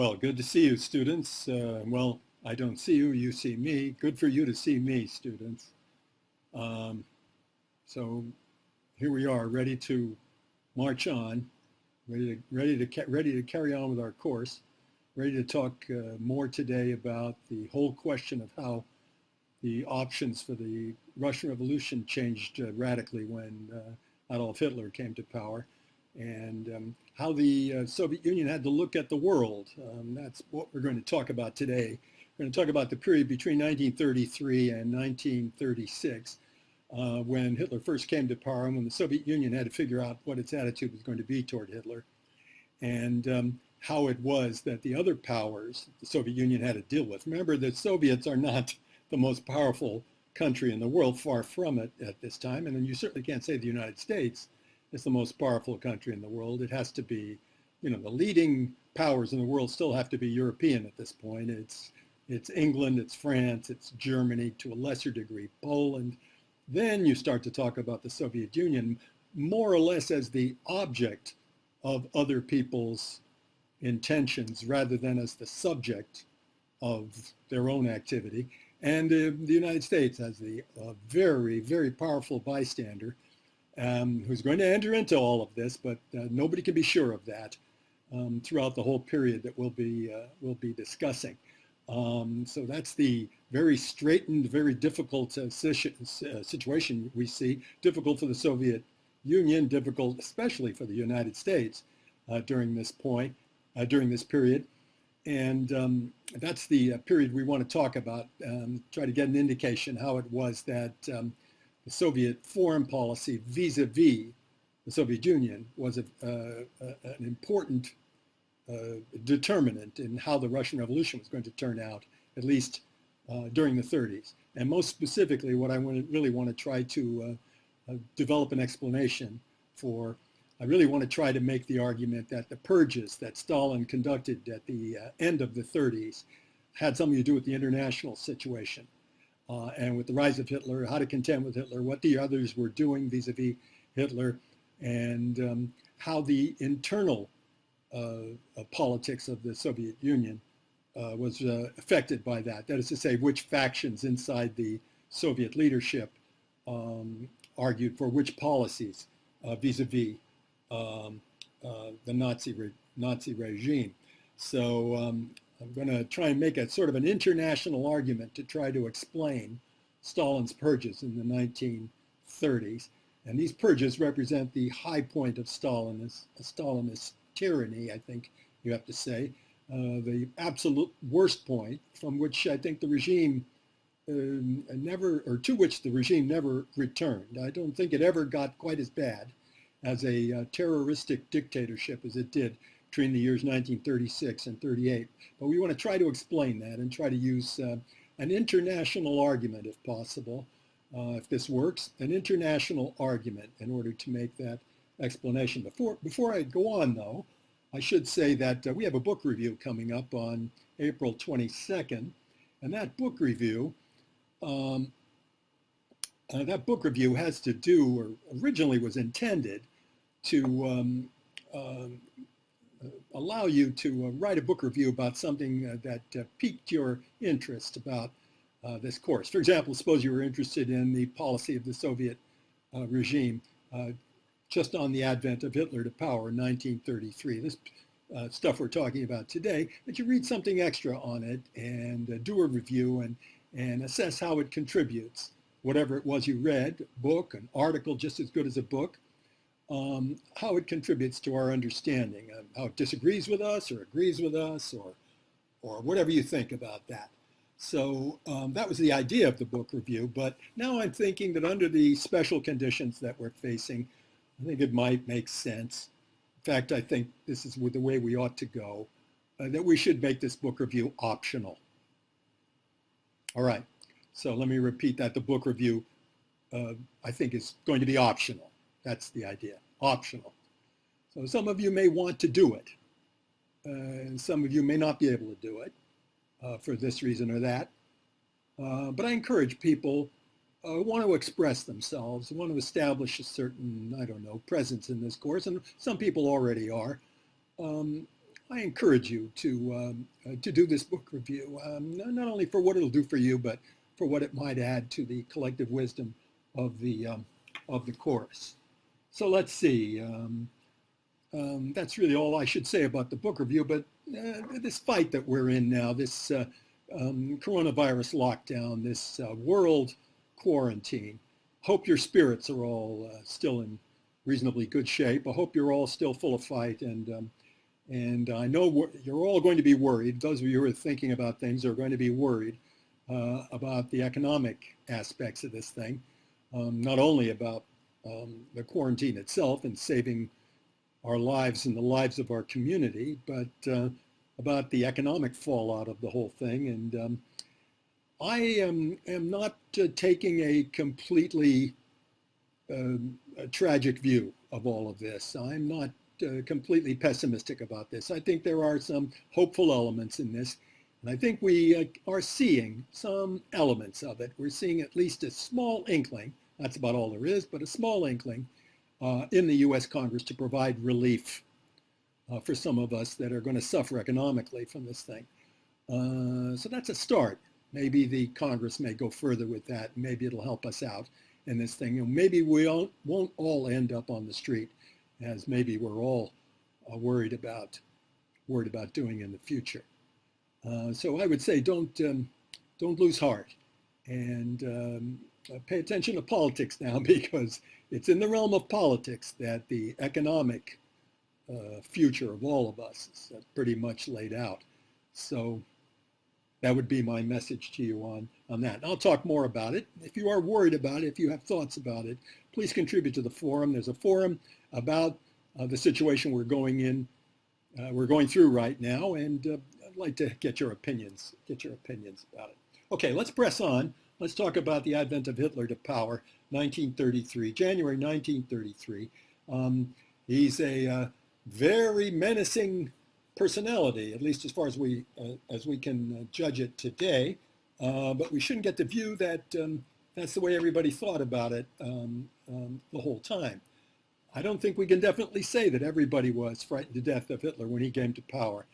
Well, good to see you, students. Well, I don't see you, you see me. Good for you to see me, students. Um, so here we are, ready to march on, ready to carry on with our course, ready to talk more today about the whole question of how the options for the Russian Revolution changed radically when Adolf Hitler came to power, and how the Soviet Union had to look at the world. That's what we're going to talk about today. We're going to talk about the period between 1933 and 1936, when Hitler first came to power and when the Soviet Union had to figure out what its attitude was going to be toward Hitler, and how it was that the other powers the Soviet Union had to deal with. Remember, the Soviets are not the most powerful country in the world, far from it at this time, and then you certainly can't say the United States is the most powerful country in the world. It has to be, the leading powers in the world still have to be European at this point. It's England, it's France, it's Germany, to a lesser degree, Poland. Then you start to talk about the Soviet Union more or less as the object of other people's intentions rather than as the subject of their own activity. And the United States as the very, very powerful bystander who's going to enter into all of this, but nobody can be sure of that throughout the whole period that we'll be discussing. So that's the very straitened, very difficult situation we see, difficult for the Soviet Union, difficult especially for the United States during this period. And that's the period we want to talk about, try to get an indication how it was that the Soviet foreign policy vis-a-vis the Soviet Union was an important determinant in how the Russian Revolution was going to turn out, at least during the 30s. And most specifically, what I really want to try to develop an explanation for, I really want to try to make the argument that the purges that Stalin conducted at the end of the 30s had something to do with the international situation and with the rise of Hitler, how to contend with Hitler, what the others were doing vis-a-vis Hitler, and how the internal politics of the Soviet Union was affected by that. That is to say, which factions inside the Soviet leadership argued for which policies vis-a-vis the Nazi regime. So I'm going to try and make a sort of an international argument to try to explain Stalin's purges in the 1930s. And these purges represent the high point of Stalinist tyranny, I think you have to say, the absolute worst point from which I think the regime to which the regime never returned. I don't think it ever got quite as bad as a terroristic dictatorship as it did between the years 1936 and 38. But we want to try to explain that and try to use an international argument, if possible, if this works, an international argument in order to make that explanation. Before I go on, though, I should say that we have a book review coming up on April 22nd, and that book review has to do, or originally was intended to allow you to write a book review about something that piqued your interest about this course. For example, suppose you were interested in the policy of the Soviet regime just on the advent of Hitler to power in 1933. This stuff we're talking about today, that you read something extra on it and do a review and assess how it contributes, whatever it was you read, book, an article just as good as a book, how it contributes to our understanding, how it disagrees with us or agrees with us, or whatever you think about that. So that was the idea of the book review, but now I'm thinking that under the special conditions that we're facing, I think it might make sense. In fact, I think this is the way we ought to go, that we should make this book review optional. All right, so let me repeat that. The book review, I think, is going to be optional. That's the idea, optional. So some of you may want to do it, and some of you may not be able to do it for this reason or that. But I encourage people who want to express themselves, want to establish a certain, presence in this course, and some people already are. I encourage you to do this book review, not only for what it'll do for you, but for what it might add to the collective wisdom of the course. So let's see. That's really all I should say about the book review, but this fight that we're in now, this coronavirus lockdown, this world quarantine, hope your spirits are all still in reasonably good shape. I hope you're all still full of fight, and I know you're all going to be worried. Those of you who are thinking about things are going to be worried about the economic aspects of this thing, not only about the quarantine itself and saving our lives and the lives of our community, but about the economic fallout of the whole thing. And I am not taking a completely tragic view of all of this. I'm not completely pessimistic about this. I think there are some hopeful elements in this, and I think we are seeing some elements of it. We're seeing at least a small inkling, that's about all there is, but a small inkling in the US Congress to provide relief for some of us that are going to suffer economically from this thing. So that's a start. Maybe the Congress may go further with that. Maybe it'll help us out in this thing. And maybe we won't all end up on the street, as maybe we're all worried about doing in the future. So I would say don't lose heart, and pay attention to politics now, because it's in the realm of politics that the economic future of all of us is pretty much laid out. So that would be my message to you on that. And I'll talk more about it. If you are worried about it, if you have thoughts about it, please contribute to the forum. There's a forum about the situation we're going through right now, and I'd like to get your opinions about it. Okay, let's press on. Let's talk about the advent of Hitler to power, 1933, January 1933. He's a very menacing personality, at least as far as we can judge it today. But we shouldn't get the view that that's the way everybody thought about it the whole time. I don't think we can definitely say that everybody was frightened to death of Hitler when he came to power.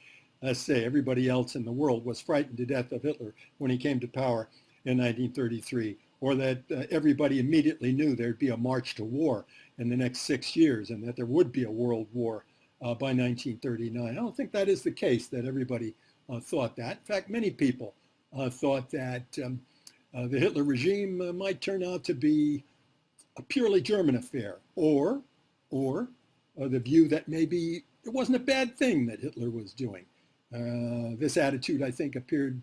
Let's say everybody else in the world was frightened to death of Hitler when he came to power in 1933, or that everybody immediately knew there'd be a march to war in the next 6 years and that there would be a world war by 1939. I don't think that is the case, that everybody thought that. In fact, many people thought that the Hitler regime might turn out to be a purely German affair, or the view that maybe it wasn't a bad thing that Hitler was doing. This attitude, I think, appeared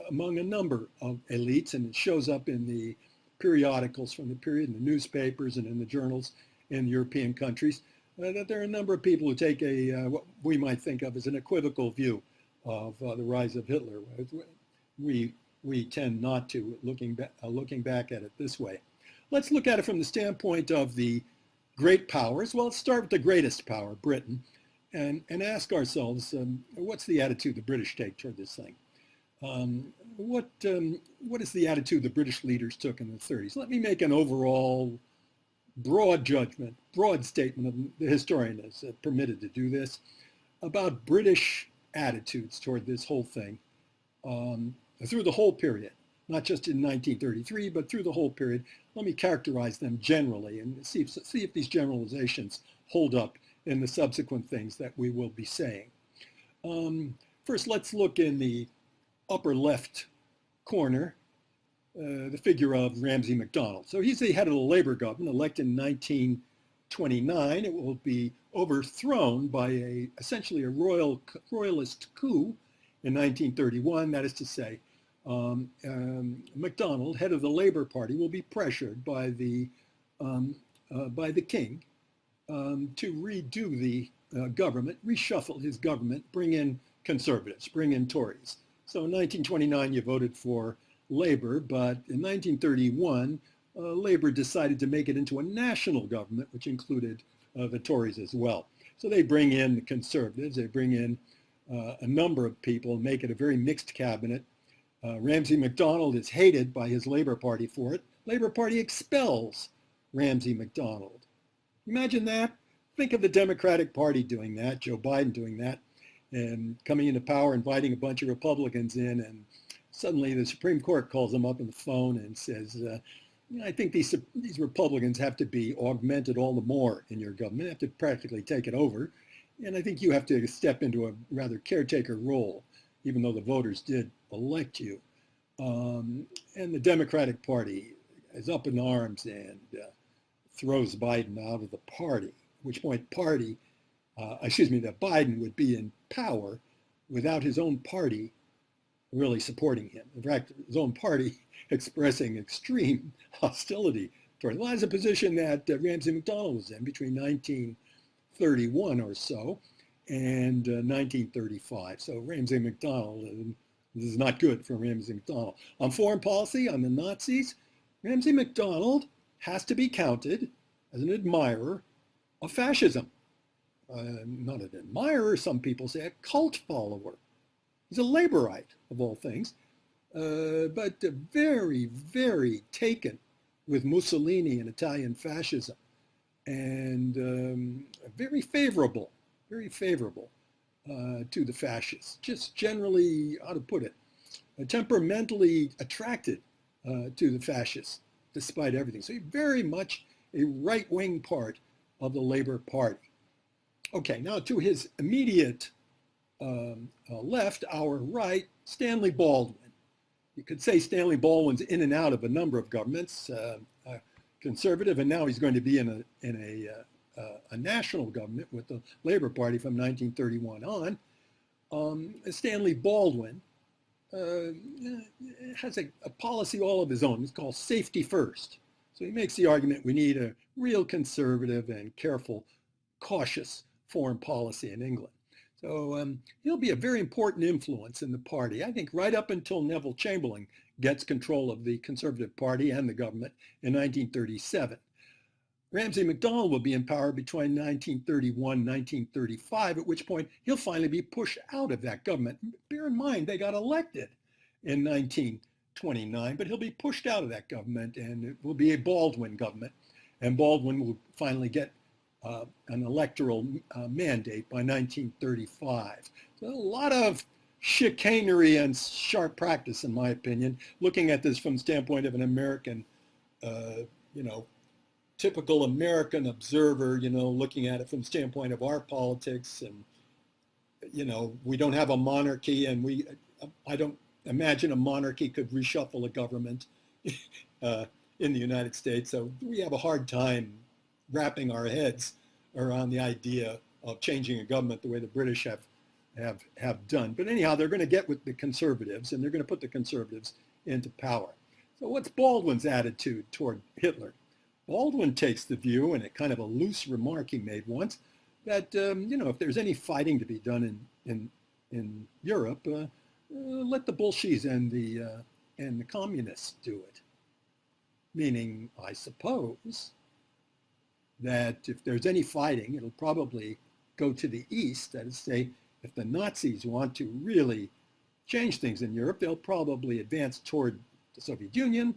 among a number of elites, and it shows up in the periodicals from the period, in the newspapers and in the journals in European countries, that there are a number of people who take what we might think of as an equivocal view of the rise of Hitler. We tend not to, looking back at it this way. Let's look at it from the standpoint of the great powers. Well, let's start with the greatest power, Britain, and ask ourselves, what's the attitude the British take toward this thing? What is the attitude the British leaders took in the 30s? Let me make an overall broad judgment, broad statement of the historian is permitted to do this, about British attitudes toward this whole thing through the whole period, not just in 1933, but through the whole period. Let me characterize them generally and see if these generalizations hold up in the subsequent things that we will be saying. First, let's look in the upper left corner, the figure of Ramsay MacDonald. So he's the head of the Labour government, elected in 1929. It will be overthrown by essentially a royalist coup in 1931. That is to say, MacDonald, head of the Labour Party, will be pressured by the king to redo the government, reshuffle his government, bring in conservatives, bring in Tories. So in 1929, you voted for Labour, but in 1931, Labour decided to make it into a national government, which included the Tories as well. So they bring in the conservatives, they bring in a number of people, make it a very mixed cabinet. Ramsay MacDonald is hated by his Labour Party for it. Labour Party expels Ramsay MacDonald. Imagine that. think of the Democratic Party doing that, Joe Biden doing that, and coming into power, inviting a bunch of Republicans in, and suddenly the Supreme Court calls them up on the phone and says, I think these Republicans have to be augmented all the more in your government, have to practically take it over. And I think you have to step into a rather caretaker role, even though the voters did elect you. And the Democratic Party is up in arms and throws Biden out of the party, at which point that Biden would be in power without his own party really supporting him. In fact, his own party expressing extreme hostility toward him. Well, that's a position that Ramsay MacDonald was in between 1931 or so and 1935. So Ramsay MacDonald, this is not good for Ramsay MacDonald. On foreign policy, on the Nazis, Ramsay MacDonald has to be counted as an admirer of fascism. Not an admirer, some people say a cult follower. He's a laborite, of all things, but very, very taken with Mussolini and Italian fascism, and very favorable to the fascists. Just generally, how to put it, temperamentally attracted to the fascists, despite everything. So he's very much a right-wing part of the Labor Party. Okay, now to his immediate left, our right, Stanley Baldwin. You could say Stanley Baldwin's in and out of a number of governments, conservative, and now he's going to be in a national government with the Labor Party from 1931 on. Stanley Baldwin has a policy all of his own. It's called safety first. So he makes the argument we need a real conservative and careful, cautious foreign policy in England. So he'll be a very important influence in the party, I think, right up until Neville Chamberlain gets control of the Conservative Party and the government in 1937. Ramsay MacDonald will be in power between 1931 and 1935, at which point he'll finally be pushed out of that government. Bear in mind, they got elected in 1929, but he'll be pushed out of that government, and it will be a Baldwin government, and Baldwin will finally get an electoral mandate by 1935. So a lot of chicanery and sharp practice, in my opinion, looking at this from the standpoint of an American, typical American observer, looking at it from the standpoint of our politics. And, we don't have a monarchy, and I don't imagine a monarchy could reshuffle a government in the United States. So we have a hard time wrapping our heads around the idea of changing a government the way the British have done. But anyhow, they're going to get with the conservatives, and they're going to put the conservatives into power. So what's Baldwin's attitude toward Hitler? Baldwin takes the view, and a kind of a loose remark he made once, that if there's any fighting to be done in Europe, let the Bolsheviks and the communists do it. Meaning, I suppose, that if there's any fighting, it'll probably go to the east. That is to say, if the Nazis want to really change things in Europe, they'll probably advance toward the Soviet Union.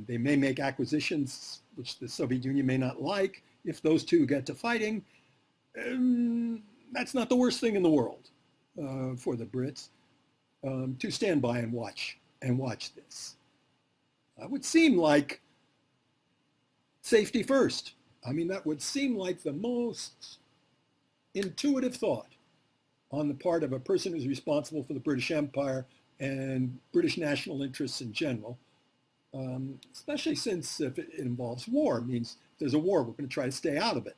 They may make acquisitions which the Soviet Union may not like. If those two get to fighting, that's not the worst thing in the world for the Brits to stand by and watch this. It would seem like safety first. I mean, that would seem like the most intuitive thought on the part of a person who's responsible for the British Empire and British national interests in general, especially since if it involves war, it means if there's a war, we're going to try to stay out of it.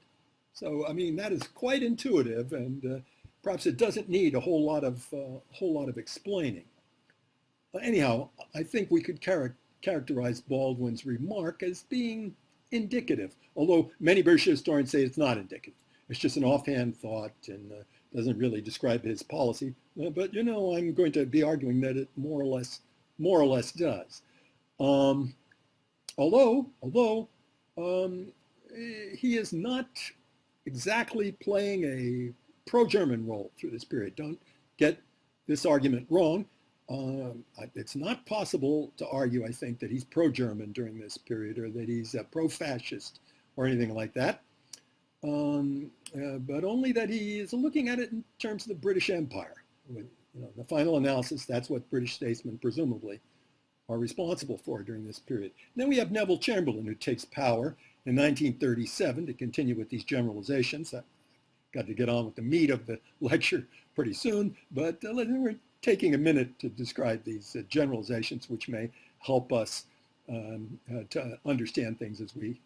So, I mean, that is quite intuitive, and perhaps it doesn't need a whole lot of explaining. Anyhow, I think we could characterize Baldwin's remark as being indicative, although many British historians say it's not indicative. It's just an offhand thought and doesn't really describe his policy. But I'm going to be arguing that it more or less does. Although he is not exactly playing a pro-German role through this period. Don't get this argument wrong. It's not possible to argue, I think, that he's pro-German during this period or that he's pro-fascist or anything like that. but only that he is looking at it in terms of the British Empire. The final analysis, that's what British statesmen presumably are responsible for during this period. And then we have Neville Chamberlain, who takes power in 1937 to continue with these generalizations. I've got to get on with the meat of the lecture pretty soon, but we're taking a minute to describe these generalizations, which may help us to understand things as we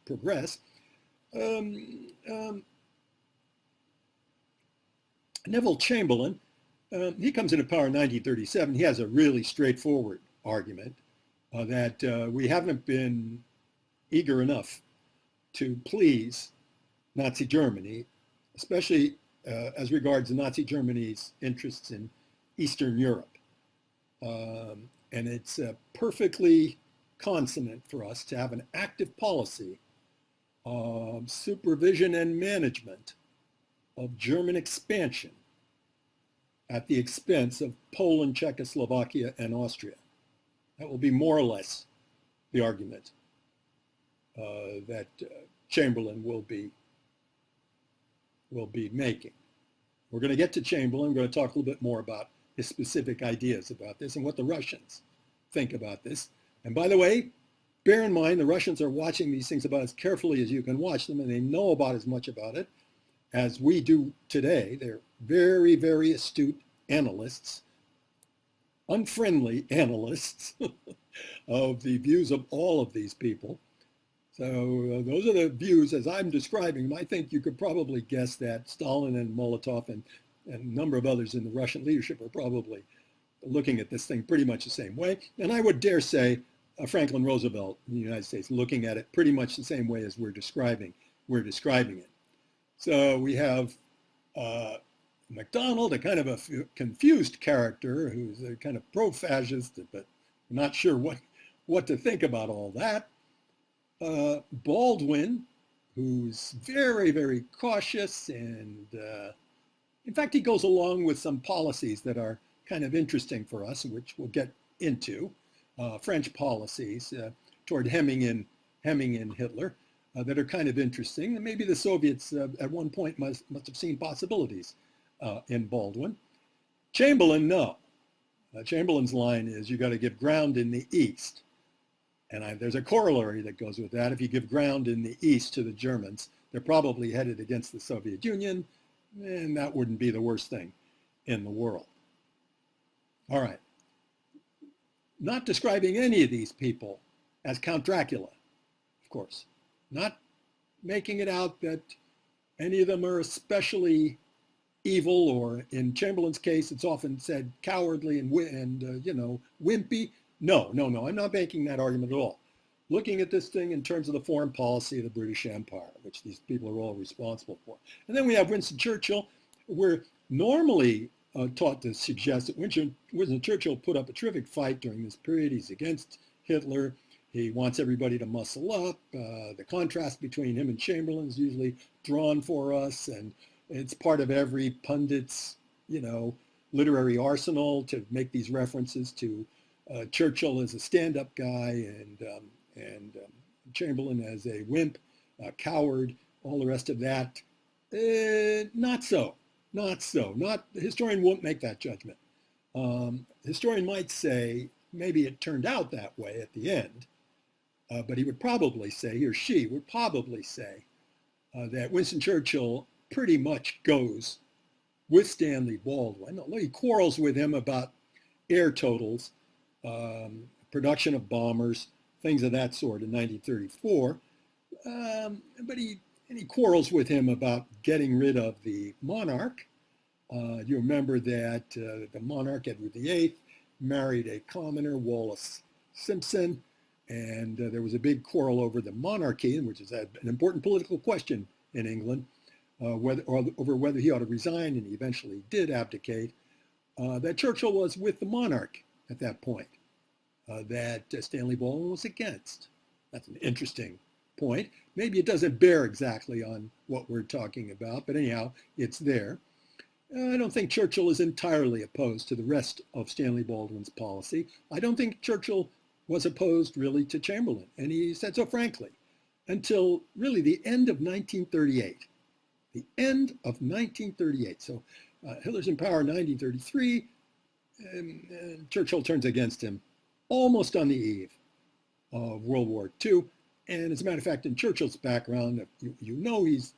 progress. Neville Chamberlain, he comes into power in 1937. He has a really straightforward argument that we haven't been eager enough to please Nazi Germany, especially as regards Nazi Germany's interests in Eastern Europe. And it's perfectly consonant for us to have an active policy of supervision and management of German expansion at the expense of Poland, Czechoslovakia, and Austria. That will be more or less the argument that Chamberlain will be making. We're going to get to Chamberlain. We're going to talk a little bit more about his specific ideas about this and what the Russians think about this. And by the way, bear in mind the Russians are watching these things about as carefully as you can watch them, and they know about as much about it as we do today. They're very, very astute analysts, unfriendly analysts of the views of all of these people. So those are the views as I'm describing them. I think you could probably guess that Stalin and Molotov and a number of others in the Russian leadership are probably looking at this thing pretty much the same way. And I would dare say Franklin Roosevelt in the United States looking at it pretty much the same way as we're describing it. So we have MacDonald, a kind of a confused character who's a kind of pro-fascist, but not sure what to think about all that. Baldwin, who's very, very cautious, and in fact, he goes along with some policies that are kind of interesting for us, which we'll get into, French policies toward hemming in Hitler that are kind of interesting. And maybe the Soviets at one point must have seen possibilities in Baldwin. Chamberlain, no. Chamberlain's line is you got to give ground in the East. And there's a corollary that goes with that. If you give ground in the East to the Germans, they're probably headed against the Soviet Union, and that wouldn't be the worst thing in the world. All right. Not describing any of these people as Count Dracula, of course. Not making it out that any of them are especially evil, or in Chamberlain's case, it's often said cowardly and wimpy. No, I'm not making that argument at all. Looking at this thing in terms of the foreign policy of the British Empire, which these people are all responsible for. And then we have Winston Churchill. We're normally taught to suggest that Winston Churchill put up a terrific fight during this period. He's against Hitler. He wants everybody to muscle up. The contrast between him and Chamberlain is usually drawn for us, and it's part of every pundit's, literary arsenal to make these references to Churchill as a stand-up guy and Chamberlain as a wimp, coward, all the rest of that. Not so. The historian won't make that judgment. Historian might say maybe it turned out that way at the end, but he would probably say, he or she would probably say that Winston Churchill pretty much goes with Stanley Baldwin, although he quarrels with him about air totals, production of bombers, things of that sort in 1934. But he quarrels with him about getting rid of the monarch. You remember that the monarch, Edward VIII, married a commoner, Wallace Simpson, and there was a big quarrel over the monarchy, which is an important political question in England, over whether he ought to resign, and he eventually did abdicate. That Churchill was with the monarch at that point, that Stanley Baldwin was against. That's an interesting point. Maybe it doesn't bear exactly on what we're talking about, but anyhow, it's there. I don't think Churchill is entirely opposed to the rest of Stanley Baldwin's policy. I don't think Churchill was opposed really to Chamberlain, and he said so frankly. until really the end of 1938. The end of 1938. So Hitler's in power in 1933, and Churchill turns against him almost on the eve of World War II. And as a matter of fact, in Churchill's background, you know he's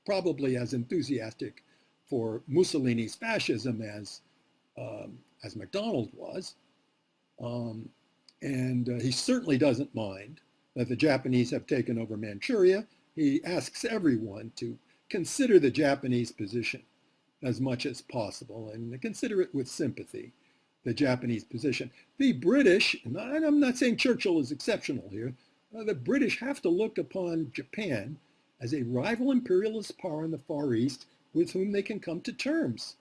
probably as enthusiastic for Mussolini's fascism as MacDonald was. And he certainly doesn't mind that the Japanese have taken over Manchuria. He asks everyone to consider the Japanese position as much as possible and consider it with sympathy, the Japanese position. The British, and I'm not saying Churchill is exceptional here, the British have to look upon Japan as a rival imperialist power in the Far East with whom they can come to terms.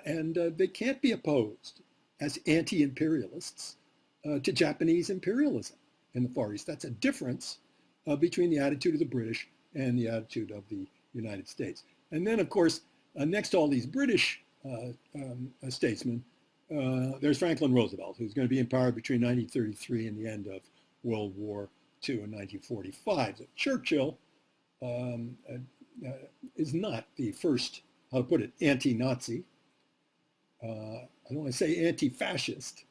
And they can't be opposed as anti-imperialists to Japanese imperialism in the Far East. That's a difference between the attitude of the British and the attitude of the United States. And then, of course, next to all these British statesmen, there's Franklin Roosevelt, who's going to be in power between 1933 and the end of World War II in 1945. So Churchill is not the first, how to put it, anti-Nazi. I don't want to say anti-fascist.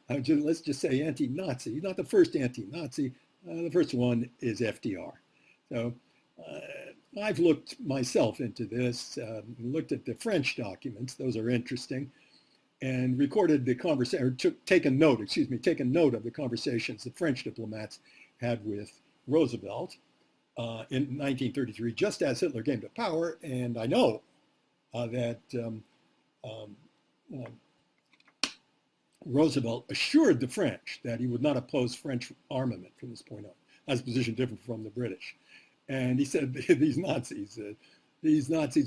Let's just say anti-Nazi. He's not the first anti-Nazi. The first one is FDR. So I've looked myself into this, looked at the French documents. Those are interesting. And recorded the conversation, or taken note of the conversations the French diplomats had with Roosevelt in 1933, just as Hitler came to power. And I know that Roosevelt assured the French that he would not oppose French armament from this point on, as a position different from the British. And he said, these Nazis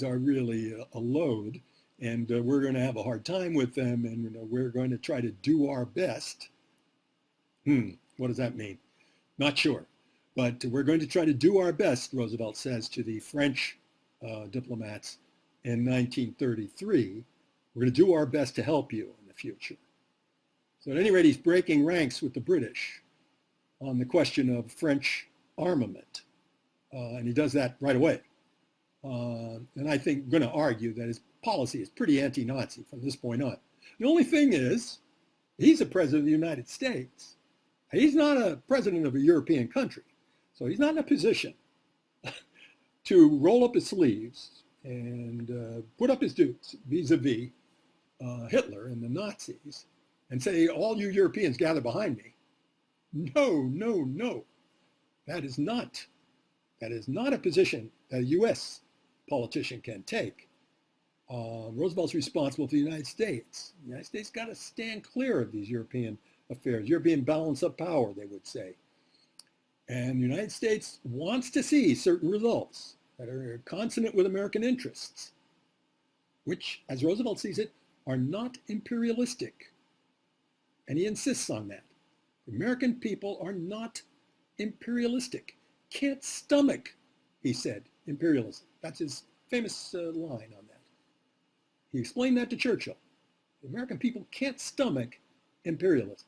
are really a load, and we're going to have a hard time with them, and we're going to try to do our best. What does that mean? Not sure. But we're going to try to do our best, Roosevelt says to the French diplomats in 1933. We're going to do our best to help you in the future. So at any rate, he's breaking ranks with the British on the question of French armament. And he does that right away. And I think I'm going to argue that his policy is pretty anti-Nazi from this point on. The only thing is, he's a president of the United States. He's not a president of a European country. So he's not in a position to roll up his sleeves and put up his dukes vis-a-vis Hitler and the Nazis and say, all you Europeans gather behind me. No. That is not a position that a U.S. politician can take. Roosevelt's responsible for the United States. The United States got to stand clear of these European affairs, European balance of power, they would say. And the United States wants to see certain results that are consonant with American interests, which, as Roosevelt sees it, are not imperialistic. And he insists on that. The American people are not imperialistic. Can't stomach, he said, imperialism. That's his famous line on that. He explained that to Churchill. The American people can't stomach imperialism.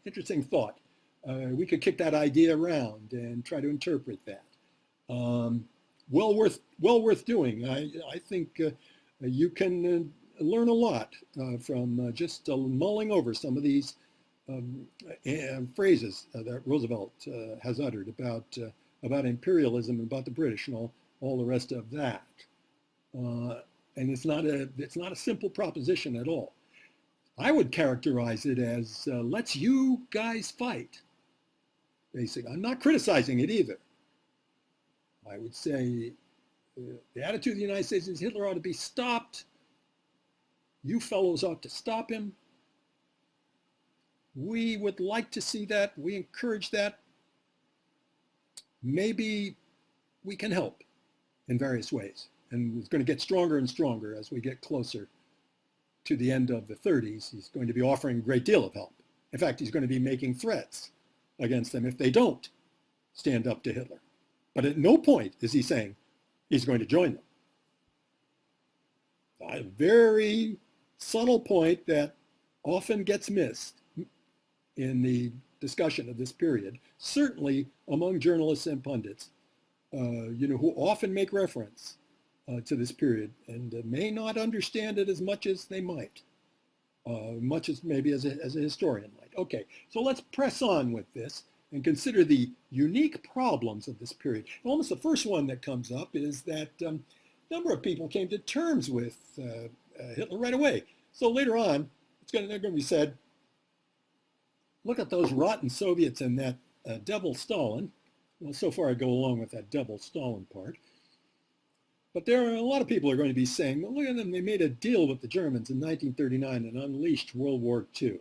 Interesting thought. We could kick that idea around and try to interpret that. Well worth doing. I think you can learn a lot from just mulling over some of these phrases that Roosevelt has uttered about imperialism and about the British and all the rest of that. And it's not a simple proposition at all. I would characterize it as let's you guys fight. Basically, I'm not criticizing it either. I would say the attitude of the United States is Hitler ought to be stopped. You fellows ought to stop him. We would like to see that. We encourage that. Maybe we can help in various ways. And it's going to get stronger and stronger as we get closer to the end of the 30s. He's going to be offering a great deal of help. In fact, he's going to be making threats against them if they don't stand up to Hitler. But at no point is he saying he's going to join them. A very subtle point that often gets missed in the discussion of this period, certainly among journalists and pundits, who often make reference to this period and may not understand it as much as they might, much as maybe as a historian might. Okay, so let's press on with this and consider the unique problems of this period. And almost the first one that comes up is that a number of people came to terms with Hitler right away. So later on, they're going to be said, look at those rotten Soviets and that devil Stalin. Well, so far I go along with that devil Stalin part. But there are a lot of people are going to be saying, well, look at them, they made a deal with the Germans in 1939 and unleashed World War II.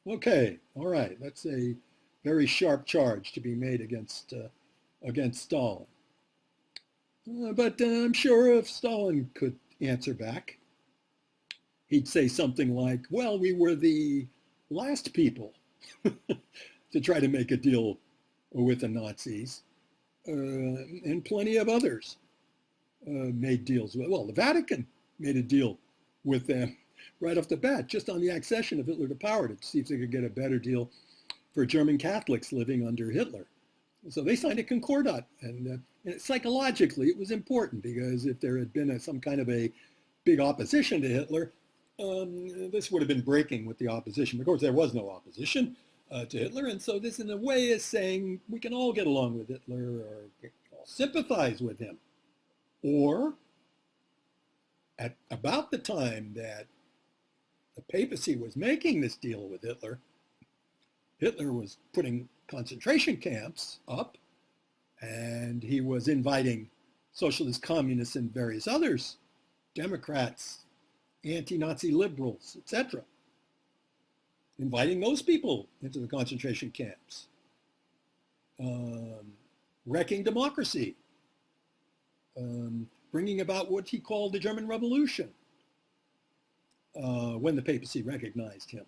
Okay, all right, that's a very sharp charge to be made against Stalin. But I'm sure if Stalin could answer back, he'd say something like, well, we were the last people to try to make a deal with the Nazis, and plenty of others made deals with. Well, the Vatican made a deal with them right off the bat, just on the accession of Hitler to power, to see if they could get a better deal for German Catholics living under Hitler. So they signed a concordat, and psychologically it was important, because if there had been some kind of a big opposition to Hitler, this would have been breaking with the opposition. Of course, there was no opposition to Hitler, and so this in a way is saying we can all get along with Hitler or all sympathize with him. Or at about the time that the papacy was making this deal with Hitler, Hitler was putting concentration camps up, and he was inviting socialist communists and various others, Democrats, anti-Nazi liberals, etc., inviting those people into the concentration camps, wrecking democracy, bringing about what he called the German Revolution when the papacy recognized him.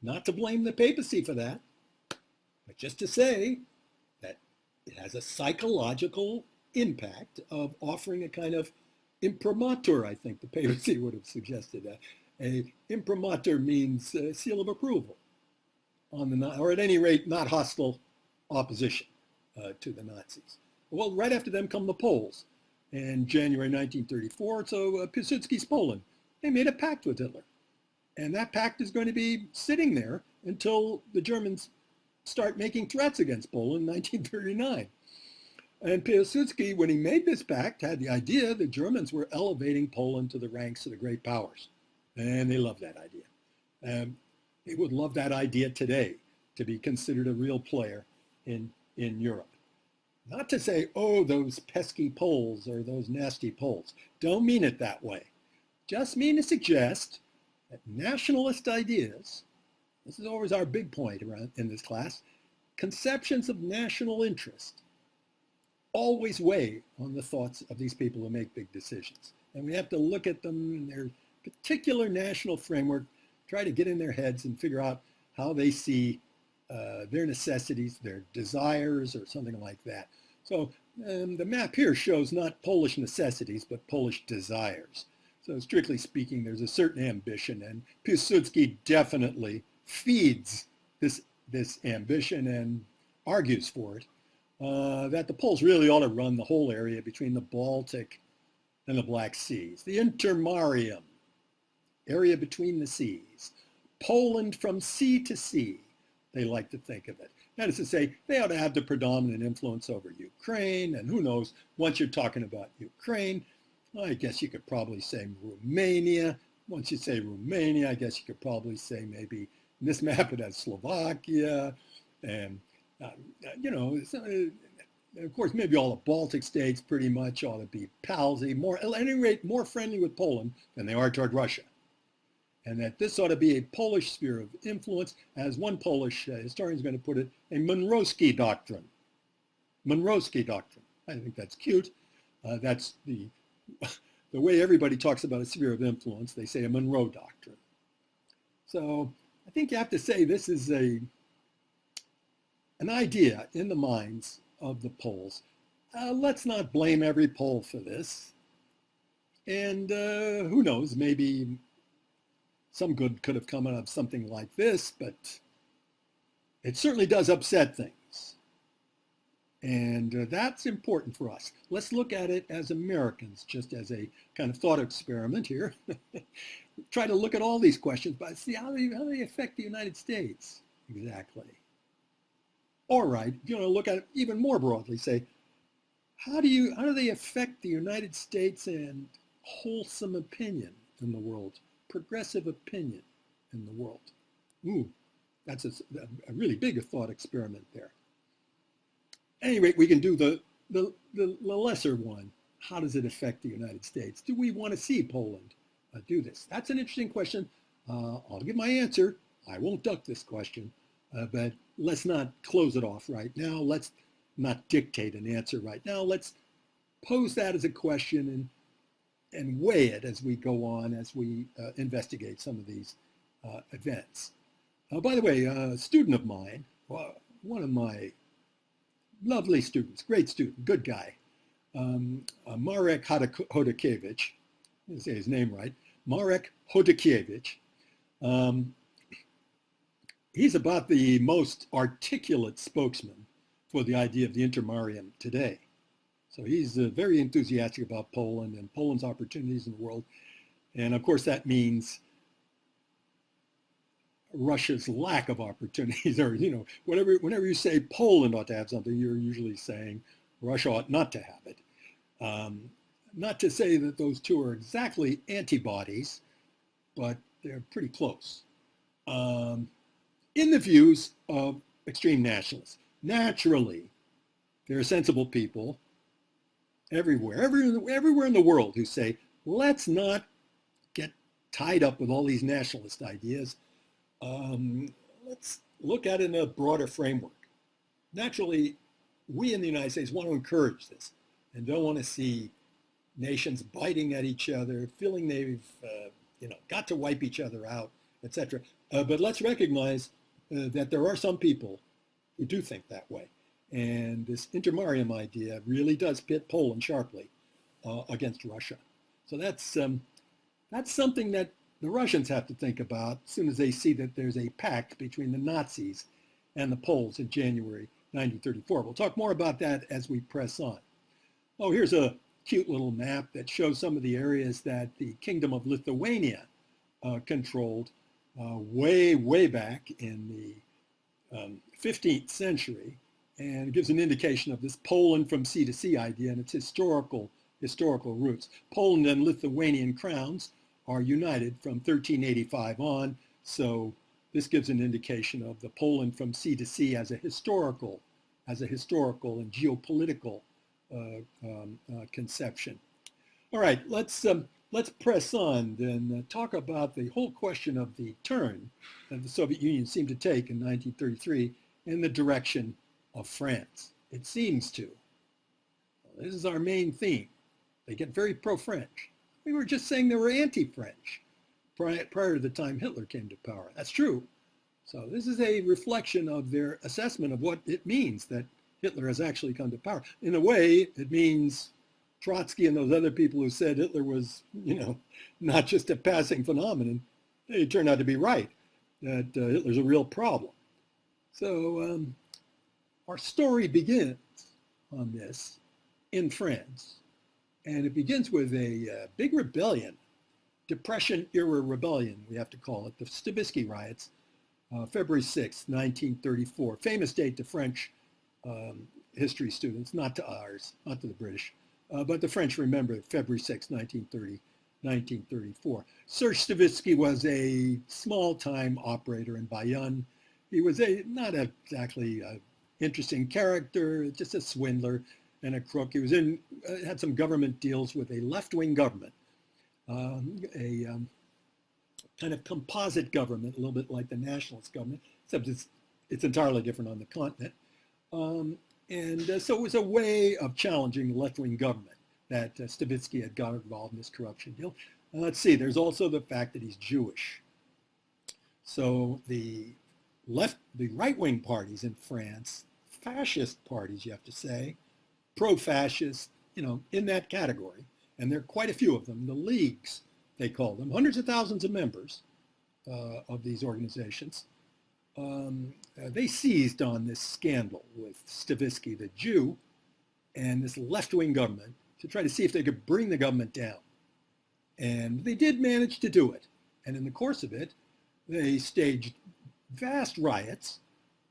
Not to blame the papacy for that, but just to say that it has a psychological impact of offering a kind of imprimatur, I think the papacy would have suggested that. A imprimatur means a seal of approval on the, or at any rate, not hostile opposition to the Nazis. Well, right after them come the Poles in January 1934. So Piłsudski's Poland, they made a pact with Hitler. And that pact is going to be sitting there until the Germans start making threats against Poland in 1939. And Piłsudski, when he made this pact, had the idea the Germans were elevating Poland to the ranks of the great powers. And they loved that idea. They would love that idea today, to be considered a real player in Europe. Not to say, oh, those pesky Poles or those nasty Poles. Don't mean it that way. Just mean to suggest that nationalist ideas, this is always our big point around in this class, conceptions of national interest always weigh on the thoughts of these people who make big decisions. And we have to look at them in their particular national framework, try to get in their heads and figure out how they see their necessities, their desires, or something like that. So the map here shows not Polish necessities, but Polish desires. So strictly speaking, there's a certain ambition, and Piłsudski definitely feeds this ambition and argues for it, that the Poles really ought to run the whole area between the Baltic and the Black Seas, the intermarium, area between the seas, Poland from sea to sea, they like to think of it. That is to say, they ought to have the predominant influence over Ukraine, and who knows, once you're talking about Ukraine, I guess you could probably say Romania. Once you say Romania, I guess you could probably say maybe in this map it has Slovakia, and of course maybe all the Baltic states pretty much ought to be pals, at any rate more friendly with Poland than they are toward Russia. And that this ought to be a Polish sphere of influence, as one Polish historian is going to put it, a Monroeski doctrine. Monroeski doctrine. I think that's cute. That's the way everybody talks about a sphere of influence. They say a Monroe doctrine. So I think you have to say this is an idea in the minds of the Poles. Let's not blame every Pole for this. And who knows, maybe some good could have come out of something like this, but it certainly does upset things. And that's important for us. Let's look at it as Americans, just as a kind of thought experiment here. Try to look at all these questions, but see how they affect the United States exactly. All right, you want to look at it even more broadly, say, how do they affect the United States and wholesome opinion in the world, progressive opinion in the world? Ooh, that's a really big thought experiment there. At any rate, we can do the lesser one. How does it affect the United States? Do we want to see Poland do this? That's an interesting question. I'll give my answer. I won't duck this question, but let's not close it off right now. Let's not dictate an answer right now. Let's pose that as a question and weigh it as we go on, as we investigate some of these events. By the way, a student of mine, one of my lovely students, great student, good guy, Marek Hodakiewicz, let me say his name right, Marek Hodakiewicz. He's about the most articulate spokesman for the idea of the intermarium today. So he's very enthusiastic about Poland and Poland's opportunities in the world. And of course that means Russia's lack of opportunities, or, you know, whenever you say Poland ought to have something, you're usually saying Russia ought not to have it. Not to say that those two are exactly antibodies, but they're pretty close. In the views of extreme nationalists, naturally, there are sensible people everywhere in the world who say, let's not get tied up with all these nationalist ideas. Let's look at it in a broader framework. Naturally, we in the United States want to encourage this and don't want to see nations biting at each other, feeling they've got to wipe each other out, etc. But let's recognize that there are some people who do think that way. And this intermarium idea really does pit Poland sharply against Russia. So that's something that the Russians have to think about as soon as they see that there's a pact between the Nazis and the Poles in January 1934. We'll talk more about that as we press on. Oh, here's a cute little map that shows some of the areas that the Kingdom of Lithuania controlled way back in the 15th century, and it gives an indication of this Poland from sea to sea idea and its historical roots. Poland and Lithuanian crowns are united from 1385 on, so this gives an indication of the Poland from sea to sea as a historical and geopolitical conception. All right, let's press on and talk about the whole question of the turn that the Soviet Union seemed to take in 1933 in the direction of France. It seems to. This is our main theme. They get very pro-French. We were just saying they were anti-French prior to the time Hitler came to power. That's true. So this is a reflection of their assessment of what it means that Hitler has actually come to power. In a way, it means Trotsky and those other people who said Hitler was, not just a passing phenomenon, they turned out to be right, that Hitler's a real problem. So our story begins on this in France, and it begins with a big rebellion, Depression-era rebellion, we have to call it, the Stabisky riots, February 6, 1934. Famous date to French history students, not to ours, not to the British, but the French remember February 6, 1934. Serge Stabisky was a small-time operator in Bayonne. He was not exactly an interesting character, just a swindler and a crook. He was had some government deals with a left-wing government, a kind of composite government, a little bit like the nationalist government, except it's entirely different on the continent. So it was a way of challenging the left-wing government that Stabisky had got involved in this corruption deal. Let's see, there's also the fact that he's Jewish. So the right-wing parties in France, fascist parties, you have to say, pro-fascist, in that category, and there are quite a few of them, the leagues, they call them, hundreds of thousands of members of these organizations. they seized on this scandal with Stavisky, the Jew, and this left-wing government to try to see if they could bring the government down. And they did manage to do it. And in the course of it, they staged vast riots.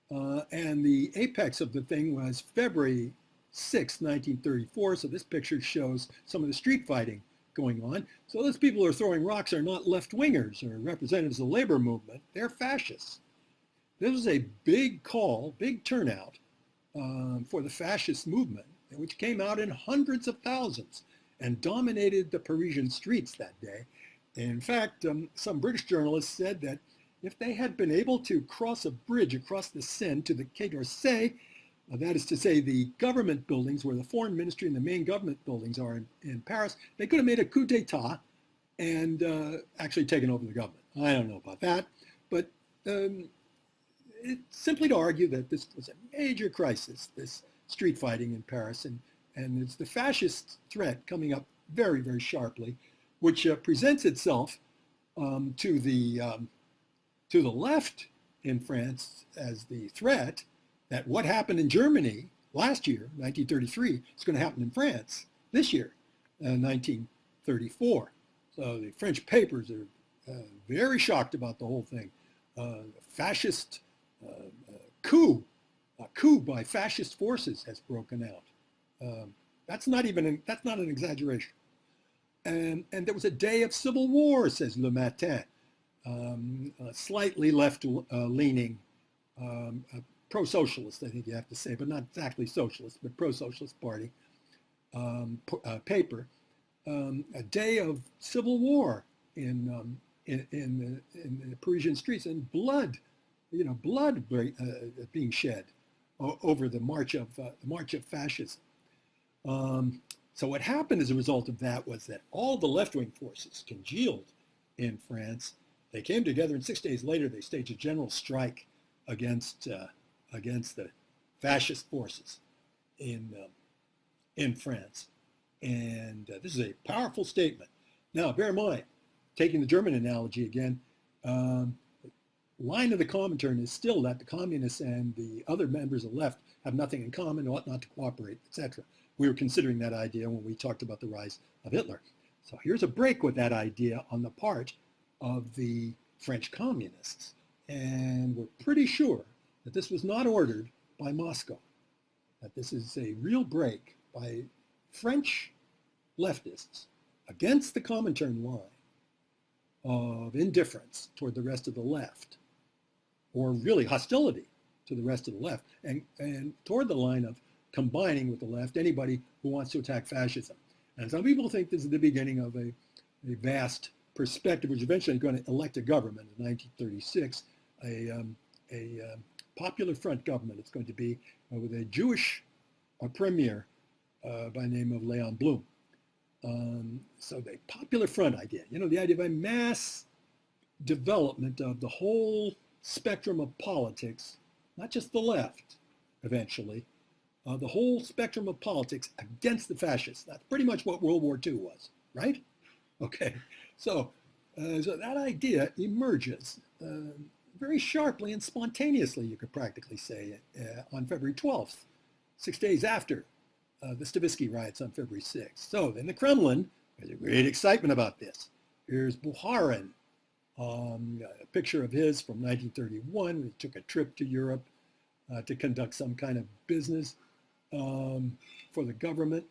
And the apex of the thing was February 6, 1934. So this picture shows some of the street fighting going on. So those people who are throwing rocks are not left-wingers or representatives of the labor movement. They're fascists. This was a big call, big turnout for the fascist movement, which came out in hundreds of thousands and dominated the Parisian streets that day. In fact, some British journalists said that if they had been able to cross a bridge across the Seine to the Quai d'Orsay, that is to say the government buildings where the foreign ministry and the main government buildings are in Paris, they could have made a coup d'etat and actually taken over the government. I don't know about that, but it's simply to argue that this was a major crisis, this street fighting in Paris, and it's the fascist threat coming up very, very sharply, which presents itself to the left in France as the threat that what happened in Germany last year, 1933, is going to happen in France this year, 1934. So the French papers are very shocked about the whole thing. Fascist coup, a coup by fascist forces has broken out. That's not an exaggeration. And there was a day of civil war, says Le Matin, slightly left-leaning, pro-socialist, I think you have to say, but not exactly socialist, but pro-socialist party paper. A day of civil war in the Parisian streets, and blood being shed over the march of fascism. So what happened as a result of that was that all the left-wing forces congealed in France. They came together, and 6 days later they staged a general strike against the fascist forces in France. And this is a powerful statement. Now, bear in mind, taking the German analogy again, line of the Comintern is still that the communists and the other members of the left have nothing in common, ought not to cooperate, etc. We were considering that idea when we talked about the rise of Hitler. So here's a break with that idea on the part of the French communists. And we're pretty sure that this was not ordered by Moscow, that this is a real break by French leftists against the Comintern line of indifference toward the rest of the left, or really hostility to the rest of the left, and toward the line of combining with the left anybody who wants to attack fascism. And some people think this is the beginning of a vast perspective, which eventually is going to elect a government in 1936, a Popular Front government. It's going to be with a Jewish premier by the name of Leon Blum. So the Popular Front idea, the idea of a mass development of the whole spectrum of politics, not just the left, eventually, the whole spectrum of politics against the fascists. That's pretty much what World War II was, right? Okay, so that idea emerges very sharply and spontaneously, you could practically say, on February 12th, 6 days after the Stavisky riots on February 6th. So in the Kremlin, there's a great excitement about this. Here's Bukharin, a picture of his from 1931. He took a trip to Europe to conduct some kind of business for the government.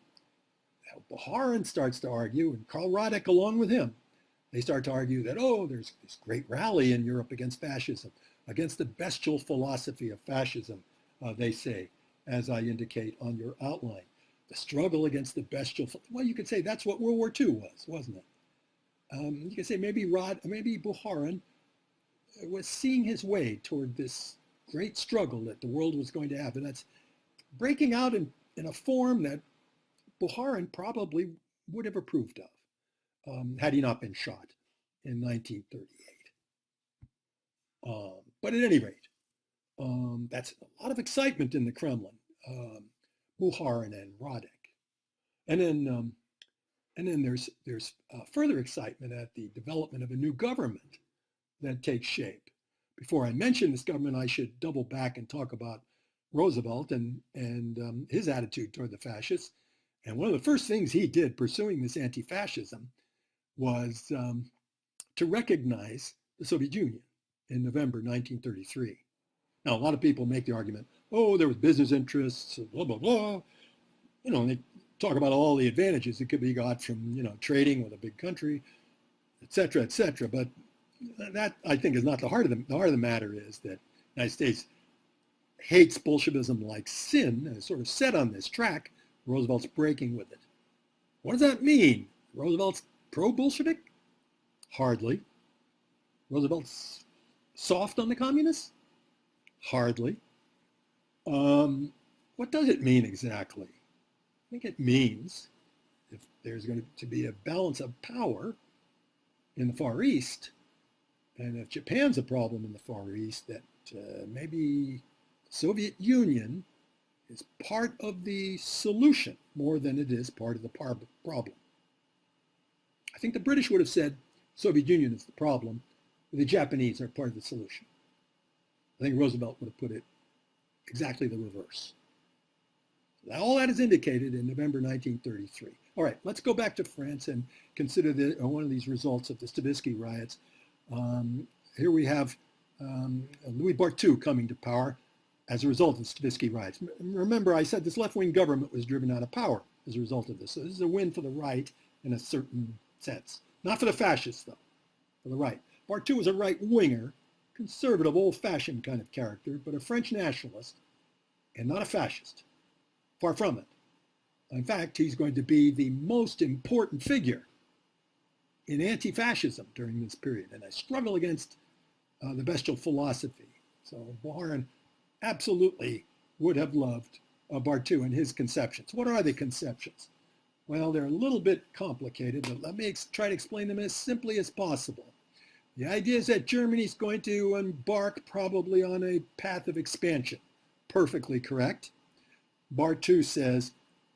Bukharin starts to argue, and Karl Radek along with him, they start to argue that, there's this great rally in Europe against fascism, against the bestial philosophy of fascism, they say, as I indicate on your outline. The struggle against the bestial, well, you could say that's what World War II was, wasn't it? You could say maybe Bukharin was seeing his way toward this great struggle that the world was going to have, and that's breaking out in a form that Bukharin probably would have approved of had he not been shot in 1938. But at any rate, that's a lot of excitement in the Kremlin, Bukharin and Radek. And then there's further excitement at the development of a new government that takes shape. Before I mention this government, I should double back and talk about Roosevelt and his attitude toward the fascists. And one of the first things he did pursuing this anti-fascism was to recognize the Soviet Union in November 1933. Now, a lot of people make the argument, oh, there was business interests, blah, blah, blah. And they talk about all the advantages that could be got from, trading with a big country, et cetera, et cetera. But that, I think, is not the heart of the heart of the matter is that the United States hates Bolshevism like sin and is sort of set on this track. Roosevelt's breaking with it. What does that mean? Roosevelt's pro-Bolshevik? Hardly. Roosevelt's soft on the communists? Hardly. What does it mean exactly? I think it means if there's going to be a balance of power in the Far East, and if Japan's a problem in the Far East, that maybe the Soviet Union is part of the solution more than it is part of the problem. I think the British would have said Soviet Union is the problem, the Japanese are part of the solution. I think Roosevelt would have put it exactly the reverse. All that is indicated in November 1933. All right, let's go back to France and consider one of these results of the Stavisky riots. Here we have Louis Bartu coming to power as a result of the Stavisky riots. Remember, I said this left-wing government was driven out of power as a result of this. So this is a win for the right in a certain sense. Not for the fascists, though, for the right. Bartu was a right-winger, conservative, old-fashioned kind of character, but a French nationalist and not a fascist. Far from it. In fact, he's going to be the most important figure in anti-fascism during this period, and a struggle against the bestial philosophy. So Warren absolutely would have loved Bartu and his conceptions. What are the conceptions? Well, they're a little bit complicated, but let me try to explain them as simply as possible. The idea is that Germany is going to embark probably on a path of expansion. Perfectly correct. Bartu says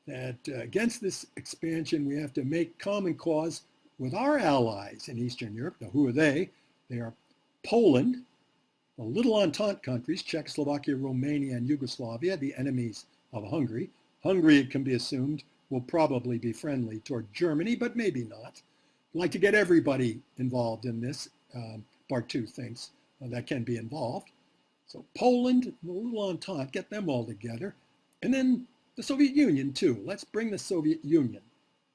that against this expansion, we have to make common cause with our allies in Eastern Europe. Now, who are they? They are Poland, the little Entente countries, Czechoslovakia, Romania, and Yugoslavia, the enemies of Hungary. Hungary, it can be assumed, will probably be friendly toward Germany, but maybe not. I'd like to get everybody involved in this. Bartu thinks that can be involved. So Poland, the little Entente, get them all together. And then the Soviet Union, too. Let's bring the Soviet Union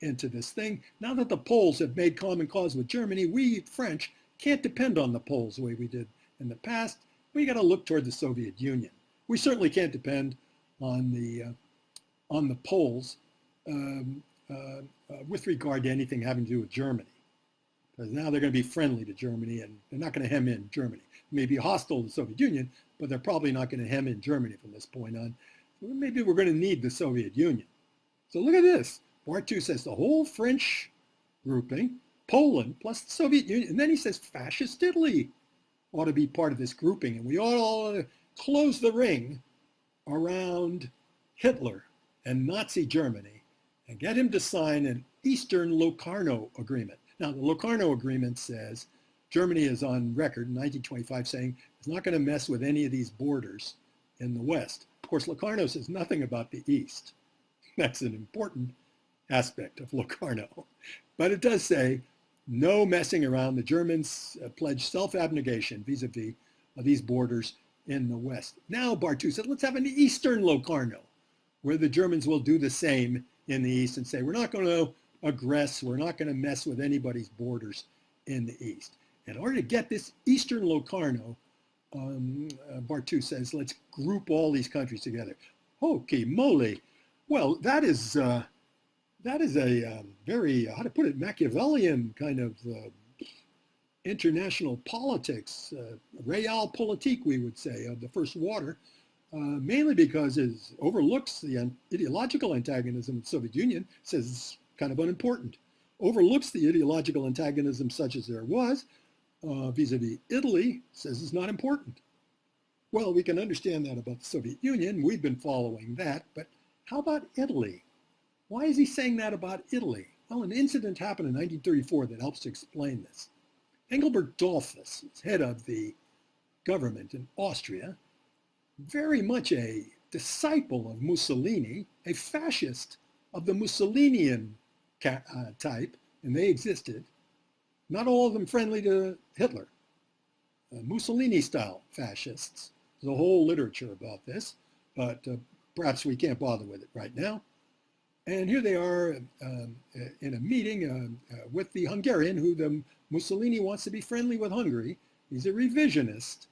into this thing. Now that the Poles have made common cause with Germany, we French can't depend on the Poles the way we did in the past. We got to look toward the Soviet Union. We certainly can't depend on the Poles with regard to anything having to do with Germany. Because now they're going to be friendly to Germany, and they're not going to hem in Germany. They may be hostile to the Soviet Union, but they're probably not going to hem in Germany from this point on. Maybe we're going to need the Soviet Union. So look at this. Bartu says the whole French grouping, Poland, plus the Soviet Union, and then he says fascist Italy ought to be part of this grouping, and we ought to close the ring around Hitler and Nazi Germany and get him to sign an Eastern Locarno Agreement. Now, the Locarno Agreement says Germany is on record in 1925 saying it's not going to mess with any of these borders in the West. Of course, Locarno says nothing about the East. That's an important aspect of Locarno. But it does say no messing around. The Germans pledged self-abnegation vis-a-vis these borders in the West. Now Bartu said, let's have an Eastern Locarno, where the Germans will do the same in the East and say, we're not going to aggress, we're not going to mess with anybody's borders in the East. In order to get this Eastern Locarno, Bartu says, let's group all these countries together. Holy moly. Well, that is a very, how to put it, Machiavellian kind of international politics, realpolitik, we would say, of the First Water, mainly because it overlooks the ideological antagonism of the Soviet Union, says it's kind of unimportant, overlooks the ideological antagonism such as there was, vis-a-vis Italy, says it's not important. Well, we can understand that about the Soviet Union. We've been following that, but how about Italy? Why is he saying that about Italy? Well, an incident happened in 1934 that helps to explain this. Engelbert Dollfuss was head of the government in Austria, very much a disciple of Mussolini, a fascist of the Mussolinian type, and they existed. Not all of them friendly to Hitler. Mussolini-style fascists. There's a whole literature about this, but perhaps we can't bother with it right now. And here they are in a meeting with the Hungarian, who the Mussolini wants to be friendly with Hungary. He's a revisionist.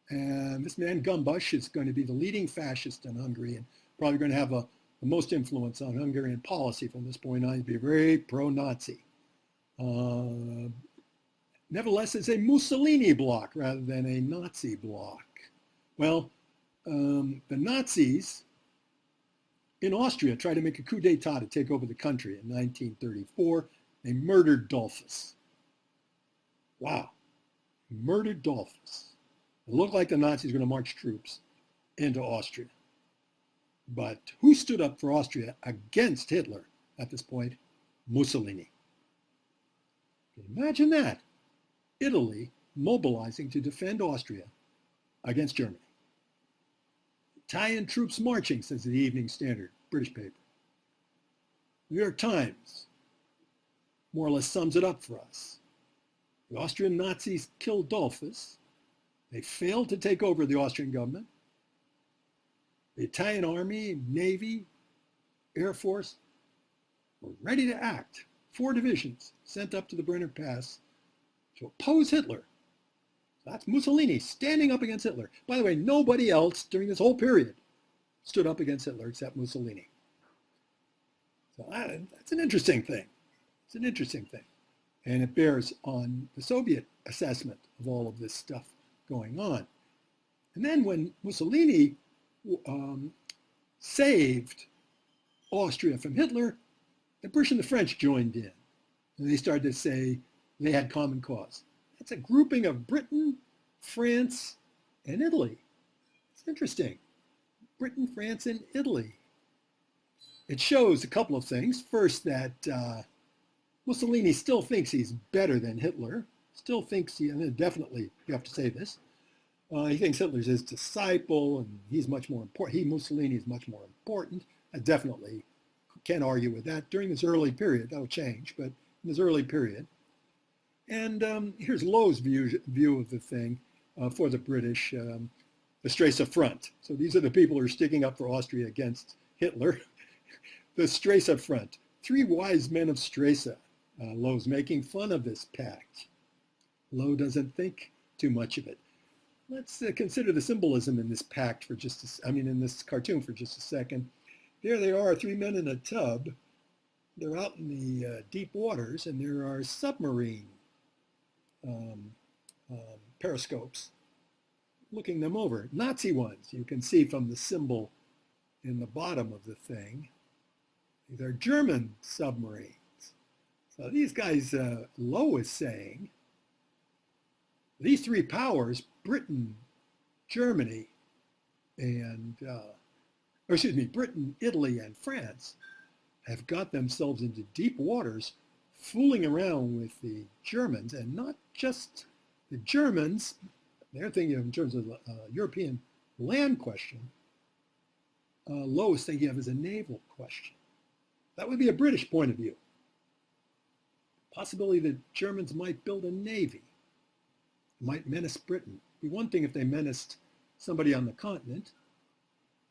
And this man Gumbush is going to be the leading fascist in Hungary and probably going to have the most influence on Hungarian policy from this point on. He'd be very pro-Nazi. Nevertheless, it's a Mussolini bloc rather than a Nazi bloc. Well, the Nazis in Austria tried to make a coup d'etat to take over the country in 1934. They murdered Dollfuss. Wow, murdered Dollfuss. It looked like the Nazis were going to march troops into Austria. But who stood up for Austria against Hitler at this point? Mussolini. Imagine that. Italy mobilizing to defend Austria against Germany. Italian troops marching, says the Evening Standard, British paper. New York Times more or less sums it up for us. The Austrian Nazis killed Dollfuss. They failed to take over the Austrian government. The Italian army, navy, air force were ready to act. 4 divisions sent up to the Brenner Pass to oppose Hitler. So that's Mussolini standing up against Hitler. By the way, nobody else during this whole period stood up against Hitler except Mussolini. So that's an interesting thing. It's an interesting thing. And it bears on the Soviet assessment of all of this stuff going on. And then when Mussolini saved Austria from Hitler, the British and the French joined in. And they started to say they had common cause. It's a grouping of Britain, France, and Italy. It's interesting. Britain, France, and Italy. It shows a couple of things. First, that Mussolini still thinks he's better than Hitler. Still thinks and definitely, you have to say this, he thinks Hitler's his disciple and he's much more important. Mussolini is much more important. I definitely can't argue with that. During this early period, that'll change, but in this early period. And here's Lowe's view of the thing for the British, the Stresa Front. So these are the people who are sticking up for Austria against Hitler. The Stresa Front, 3 wise men of Stresa. Lowe's making fun of this pact. Lowe doesn't think too much of it. Let's consider the symbolism in this pact for just, in this cartoon for just a second. There they are, 3 men in a tub. They're out in the deep waters, and there are submarine periscopes looking them over. Nazi ones, you can see from the symbol in the bottom of the thing. These are German submarines. So these guys, Lowe is saying, these 3 powers, Britain, Germany, and, Britain, Italy, and France, have got themselves into deep waters, fooling around with the Germans, and not just the Germans. They're thinking in terms of the European land question. Lowe is thinking of as a naval question. That would be a British point of view. Possibility that Germans might build a navy, might menace Britain. It'd be one thing if they menaced somebody on the continent.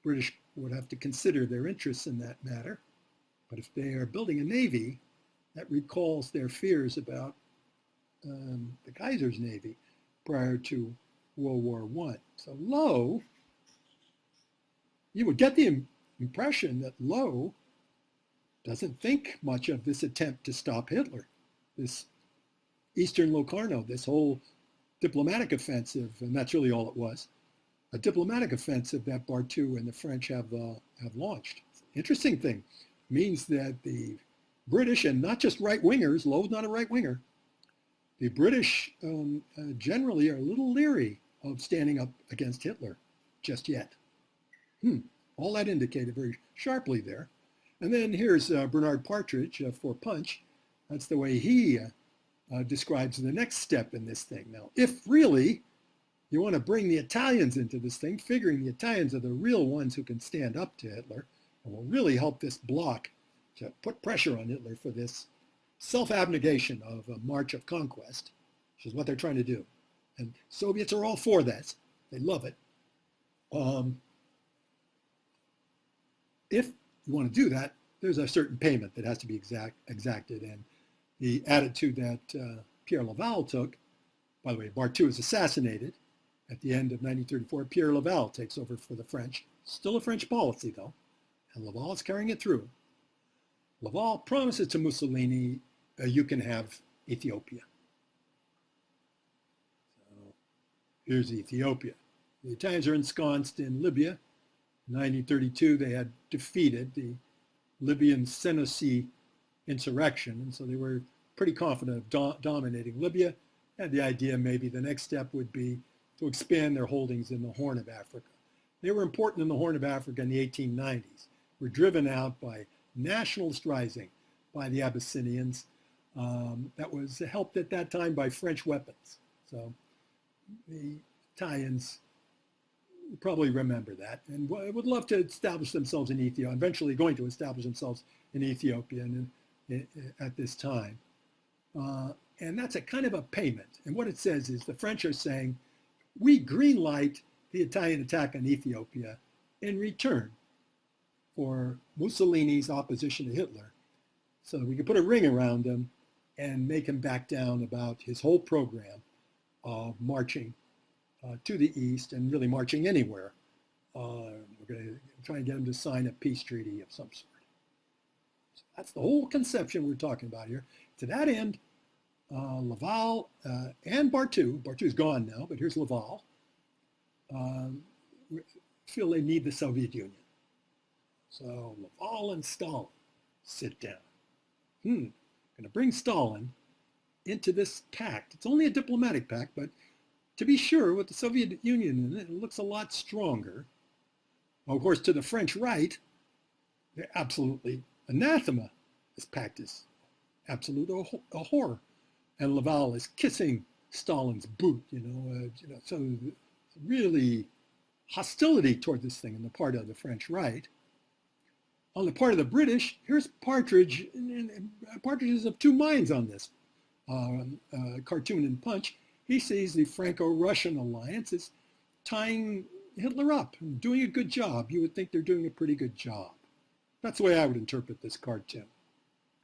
British would have to consider their interests in that matter. But if they are building a navy, that recalls their fears about the Kaiser's navy prior to World War I. So Lowe, you would get the impression that Lowe doesn't think much of this attempt to stop Hitler, this Eastern Locarno, this whole diplomatic offensive, and that's really all it was, a diplomatic offensive that Bartu and the French have launched. Interesting thing, means that the British, and not just right-wingers, Lowe's not a right-winger, the British generally are a little leery of standing up against Hitler just yet. All that indicated very sharply there. And then here's Bernard Partridge for Punch. That's the way he describes the next step in this thing. Now, if really You want to bring the Italians into this thing, figuring the Italians are the real ones who can stand up to Hitler and will really help this bloc to put pressure on Hitler for this self-abnegation of a march of conquest, which is what they're trying to do. And Soviets are all for that. They love it. If you want to do that, there's a certain payment that has to be exacted. And the attitude that Pierre Laval took, by the way, Bartu is assassinated at the end of 1934. Pierre Laval takes over for the French. Still a French policy, though, and Laval is carrying it through. Laval promises to Mussolini, you can have Ethiopia. So here's Ethiopia. The Italians are ensconced in Libya. In 1932, they had defeated the Libyan Senussi insurrection, and so they were pretty confident of dominating Libya. And the idea maybe the next step would be to expand their holdings in the Horn of Africa. They were important in the Horn of Africa in the 1890s. Were driven out by nationalist rising by the Abyssinians. That was helped at that time by French weapons. So the Italians probably remember that and would love to establish themselves in Ethiopia, eventually going to establish themselves in Ethiopia at this time. And that's a kind of a payment. And what it says is the French are saying, we greenlight the Italian attack on Ethiopia in return for Mussolini's opposition to Hitler, so that we can put a ring around him and make him back down about his whole program of marching to the east and really marching anywhere. We're going to try and get him to sign a peace treaty of some sort. So that's the whole conception we're talking about here. To that end, Laval and Bartu's gone now, but here's Laval, feel they need the Soviet Union. So Laval and Stalin sit down. Going to bring Stalin into this pact. It's only a diplomatic pact, but to be sure, with the Soviet Union in it, it looks a lot stronger. Well, of course, to the French right, they're absolutely anathema. This pact is absolute a horror. And Laval is kissing Stalin's boot, so really hostility toward this thing on the part of the French right. On the part of the British, here's Partridge. And Partridge is of two minds on this cartoon in Punch. He sees the Franco-Russian alliance as tying Hitler up and doing a good job. You would think they're doing a pretty good job. That's the way I would interpret this cartoon.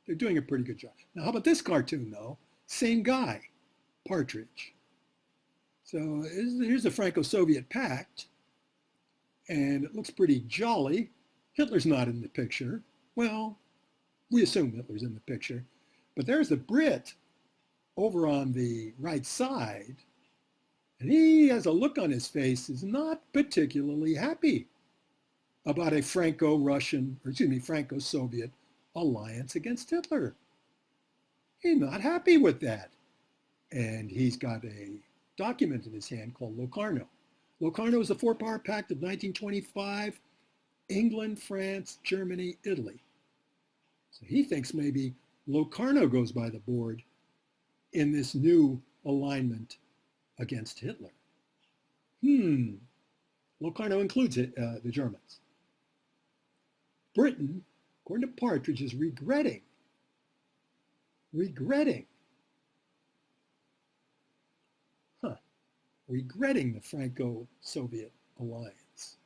They're doing a pretty good job. Now, how about this cartoon, though? Same guy, Partridge. So here's the Franco-Soviet pact, and it looks pretty jolly. Hitler's not in the picture. Well, we assume Hitler's in the picture. But there's the Brit over on the right side, and he has a look on his face, is not particularly happy about a Franco-Soviet alliance against Hitler. He's not happy with that. And he's got a document in his hand called Locarno. Locarno is the four-power pact of 1925, England, France, Germany, Italy. So he thinks maybe Locarno goes by the board in this new alignment against Hitler. Locarno includes the Germans. Britain, according to Partridge, is regretting the Franco-Soviet alliance.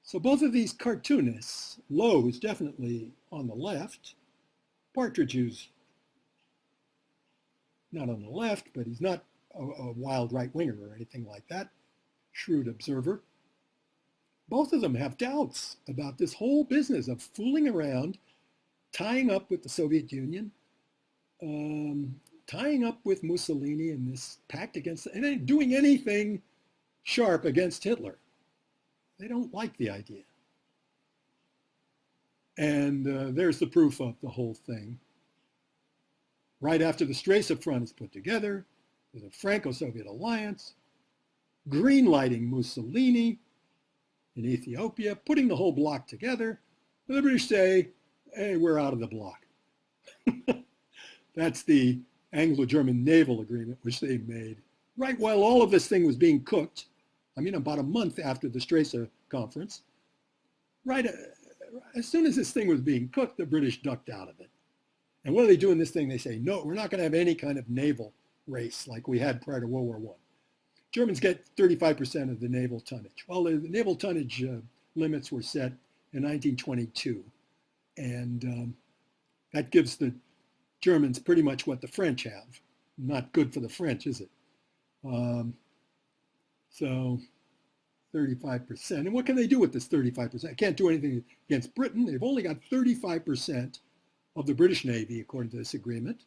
So both of these cartoonists, Lowe is definitely on the left, Partridge is not on the left, but he's not a wild right-winger or anything like that, shrewd observer. Both of them have doubts about this whole business of fooling around, tying up with the Soviet Union, tying up with Mussolini in this pact against, and then doing anything sharp against Hitler. They don't like the idea. And there's the proof of the whole thing. Right after the Stresa Front is put together, there's a Franco-Soviet alliance, greenlighting Mussolini in Ethiopia, putting the whole bloc together. The British say, hey, we're out of the bloc. That's the Anglo-German naval agreement, which they made right while all of this thing was being cooked. I mean, about a month after the Stresa conference, right as soon as this thing was being cooked, the British ducked out of it. And what do they do in this thing? They say, no, we're not going to have any kind of naval race like we had prior to World War I. Germans get 35% of the naval tonnage. Well, the naval tonnage limits were set in 1922. And that gives the Germans pretty much what the French have. Not good for the French, is it? So 35%. And what can they do with this 35%? Can't do anything against Britain. They've only got 35% of the British Navy, according to this agreement.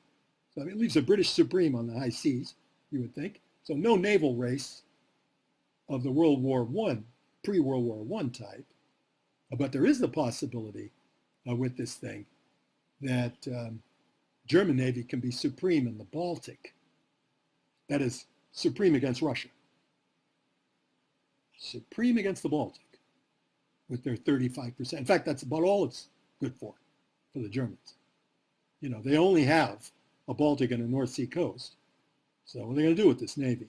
So it leaves the British supreme on the high seas, you would think. So no naval race of the World War I, pre-World War I type. But there is the possibility with this thing that German Navy can be supreme in the Baltic. That is, supreme against Russia. Supreme against the Baltic with their 35%. In fact, that's about all it's good for the Germans. You know, they only have a Baltic and a North Sea coast. So what are they going to do with this Navy?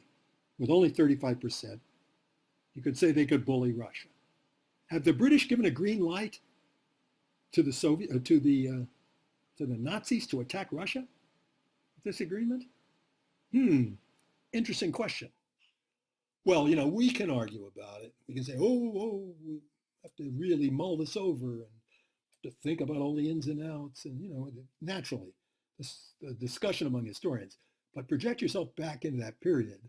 With only 35%, you could say they could bully Russia. Have the British given a green light to the to the Nazis to attack Russia with this agreement? Interesting question. Well, you know, we can argue about it. We can say, we have to really mull this over and have to think about all the ins and outs and, you know, naturally, the discussion among historians. But project yourself back into that period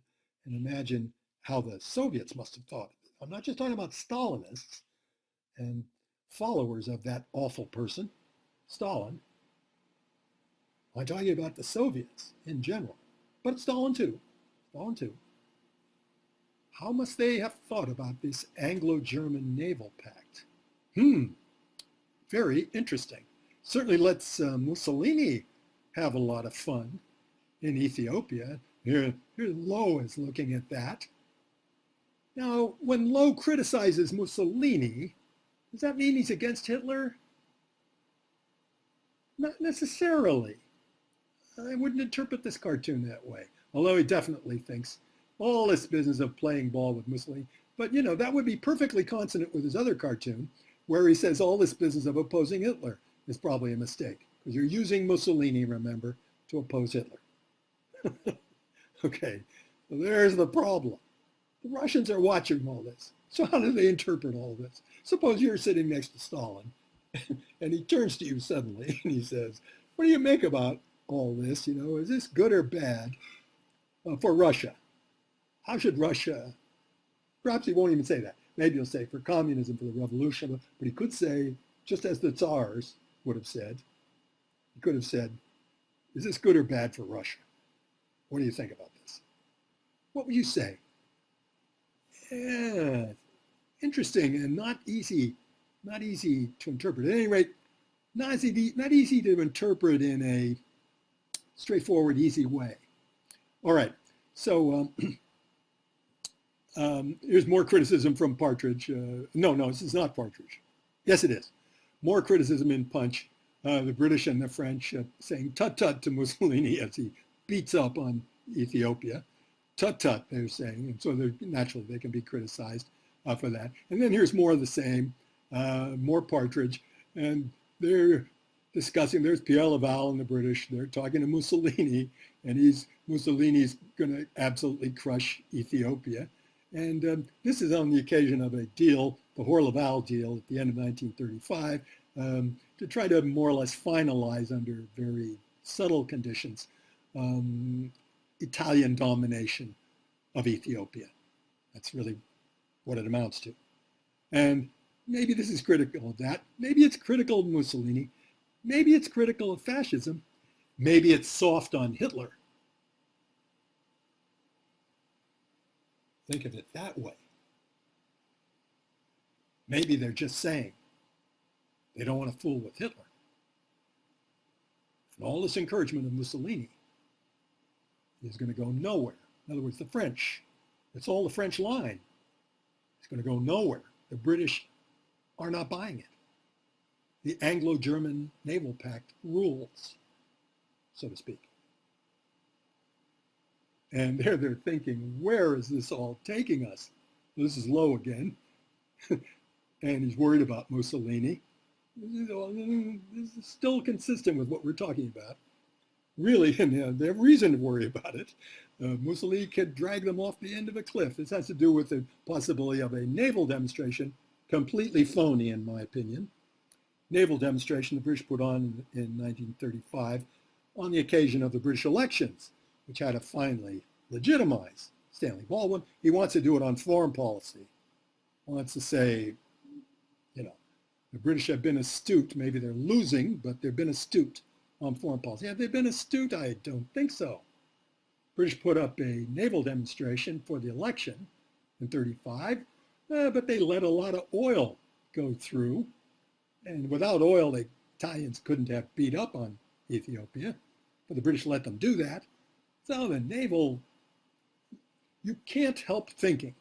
and imagine how the Soviets must have thought. I'm not just talking about Stalinists and followers of that awful person, Stalin. I'm talking about the Soviets in general, but Stalin too. Stalin too. How must they have thought about this Anglo-German naval pact? Very interesting. Certainly lets Mussolini have a lot of fun in Ethiopia. Here Lowe is looking at that. Now, when Lowe criticizes Mussolini, does that mean he's against Hitler? Not necessarily. I wouldn't interpret this cartoon that way, although he definitely thinks all this business of playing ball with Mussolini. But, you know, that would be perfectly consonant with his other cartoon, where he says all this business of opposing Hitler is probably a mistake, because you're using Mussolini, remember, to oppose Hitler. Okay, so there's the problem. The Russians are watching all this. So how do they interpret all this? Suppose you're sitting next to Stalin, and he turns to you suddenly, and he says, what do you make about all this? You know, is this good or bad for Russia? How should Russia, perhaps he won't even say that. Maybe he'll say for communism, for the revolution, but he could say, just as the Tsars would have said, he could have said, is this good or bad for Russia? What do you think about this? What would you say? Yeah, interesting and not easy to interpret. At any rate, not easy to interpret in a straightforward, easy way. All right, so here's more criticism from Partridge. No, this is not Partridge. Yes, it is. More criticism in Punch. The British and the French saying tut-tut to Mussolini as he beats up on Ethiopia. Tut-tut, they're saying. And so naturally they can be criticized for that. And then here's more of the same, more Partridge. And they're discussing, there's Pierre Laval and the British. They're talking to Mussolini, and Mussolini's going to absolutely crush Ethiopia. And this is on the occasion of a deal, the Hoare-Laval deal at the end of 1935, to try to more or less finalize under very subtle conditions Italian domination of Ethiopia. That's really what it amounts to. And maybe this is critical of that. Maybe it's critical of Mussolini. Maybe it's critical of fascism. Maybe it's soft on Hitler. Think of it that way. Maybe they're just saying they don't want to fool with Hitler. And all this encouragement of Mussolini is going to go nowhere. In other words, the French, it's all the French line. It's going to go nowhere. The British are not buying it. The Anglo-German Naval Pact rules, so to speak. And they're thinking, where is this all taking us? This is Low again. And he's worried about Mussolini. This is still consistent with what we're talking about. Really, and they have reason to worry about it. Mussolini could drag them off the end of a cliff. This has to do with the possibility of a naval demonstration, completely phony in my opinion. Naval demonstration the British put on in 1935 on the occasion of the British elections, which had to finally legitimize Stanley Baldwin. He wants to do it on foreign policy. Wants to say, the British have been astute. Maybe they're losing, but they've been astute on foreign policy. Have they been astute? I don't think so. British put up a naval demonstration for the election in 35, but they let a lot of oil go through. And without oil, the Italians couldn't have beat up on Ethiopia, but the British let them do that. So the naval, you can't help thinking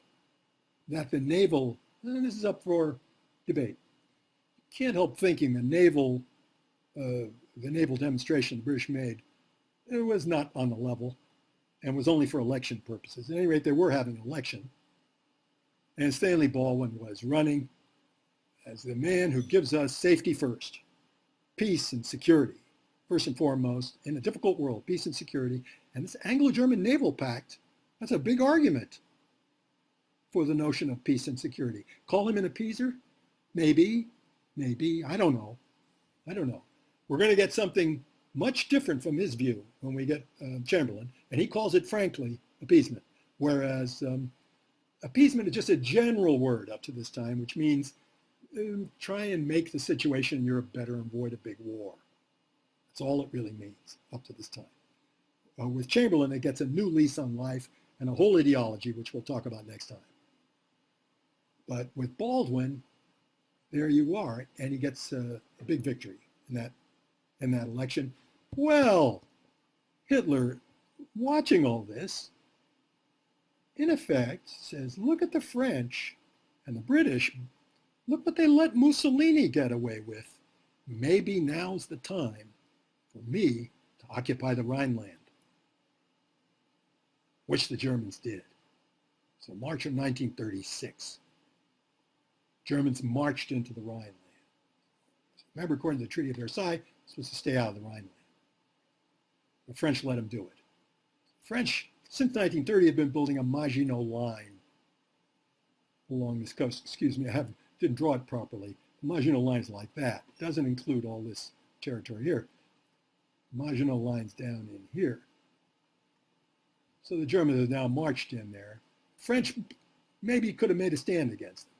that the naval, and this is up for debate, you can't help thinking the naval demonstration the British made, it was not on the level and was only for election purposes. At any rate, they were having an election. And Stanley Baldwin was running as the man who gives us safety first, peace and security, first and foremost, in a difficult world, peace and security. And this Anglo-German naval pact, that's a big argument for the notion of peace and security. Call him an appeaser? Maybe, I don't know. We're going to get something much different from his view when we get Chamberlain, and he calls it, frankly, appeasement. Whereas appeasement is just a general word up to this time, which means try and make the situation in Europe better and avoid a big war. That's all it really means up to this time. With Chamberlain, it gets a new lease on life and a whole ideology, which we'll talk about next time. But with Baldwin, there you are, and he gets a big victory in that election. Well, Hitler, watching all this, in effect says, look at the French and the British. Look what they let Mussolini get away with. Maybe now's the time for me to occupy the Rhineland, which the Germans did. So March of 1936, Germans marched into the Rhineland. Remember, according to the Treaty of Versailles, supposed to stay out of the Rhineland. The French let them do it. French, since 1930, have been building a Maginot Line along this coast. Excuse me, didn't draw it properly. The Maginot Line is like that. It doesn't include all this territory here. Maginot Line's down in here. So the Germans have now marched in there. French maybe could have made a stand against them.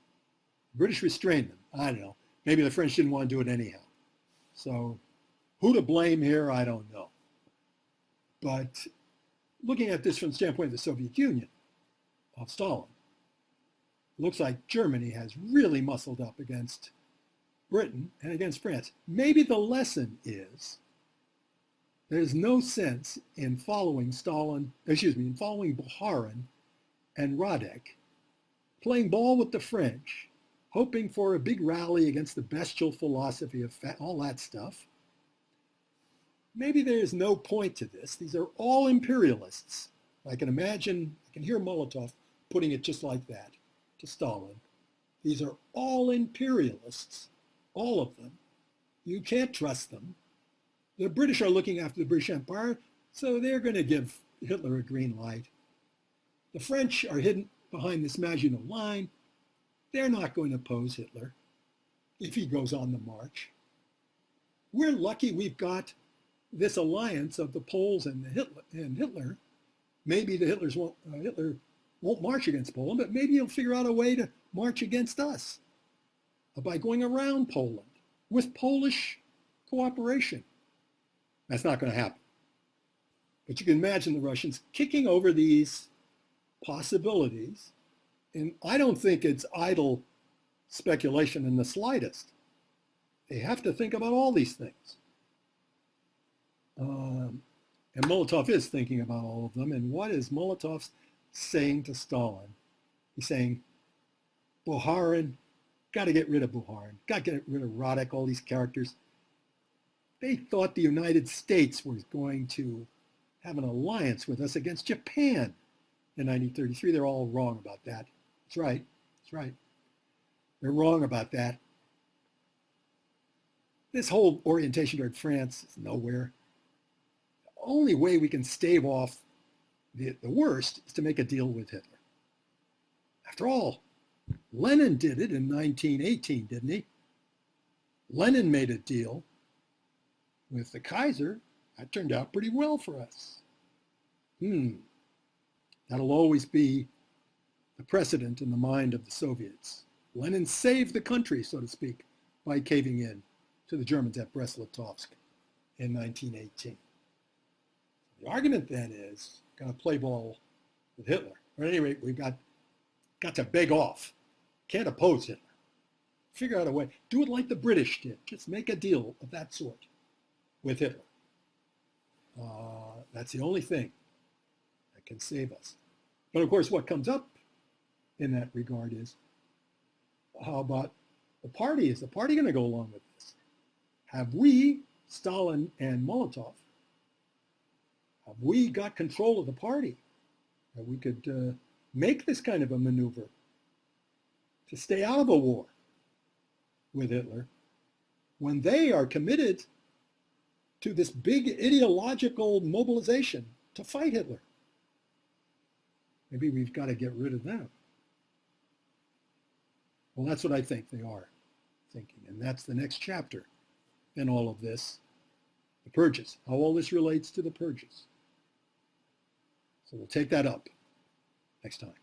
The British restrained them. I don't know. Maybe the French didn't want to do it anyhow. So who to blame here, I don't know. But looking at this from the standpoint of the Soviet Union, of Stalin, it looks like Germany has really muscled up against Britain and against France. Maybe the lesson is there's no sense in following Bukharin and Radek, playing ball with the French, hoping for a big rally against the bestial philosophy of all that stuff. Maybe there's no point to this. These are all imperialists. I can hear Molotov putting it just like that to Stalin. These are all imperialists, all of them. You can't trust them. The British are looking after the British Empire, so they're going to give Hitler a green light. The French are hidden behind this Maginot Line. They're not going to oppose Hitler if he goes on the march. We're lucky we've got this alliance of the Poles and Hitler. Maybe Hitler won't march against Poland, but maybe he'll figure out a way to march against us by going around Poland with Polish cooperation. That's not going to happen. But you can imagine the Russians kicking over these possibilities. And I don't think it's idle speculation in the slightest. They have to think about all these things. And Molotov is thinking about all of them. And what is Molotov saying to Stalin? He's saying, Bukharin, got to get rid of Bukharin, got to get rid of Radek, all these characters. They thought the United States was going to have an alliance with us against Japan in 1933. They're all wrong about that. That's right. That's right. They're wrong about that. This whole orientation toward France is nowhere. The only way we can stave off the worst is to make a deal with Hitler. After all, Lenin did it in 1918, didn't he? Lenin made a deal with the Kaiser. That turned out pretty well for us. That'll always be the precedent in the mind of the Soviets. Lenin saved the country, so to speak, by caving in to the Germans at Brest-Litovsk in 1918. The argument then is, going to play ball with Hitler. Or at any rate, we've got to beg off. Can't oppose Hitler. Figure out a way. Do it like the British did. Just make a deal of that sort with Hitler. That's the only thing that can save us. But of course, what comes up in that regard is, how about the party? Is the party going to go along with this? Have we, Stalin and Molotov, have we got control of the party? That we could make this kind of a maneuver to stay out of a war with Hitler when they are committed to this big ideological mobilization to fight Hitler? Maybe we've got to get rid of them. Well, that's what I think they are thinking. And that's the next chapter in all of this, the purges, how all this relates to the purges. So we'll take that up next time.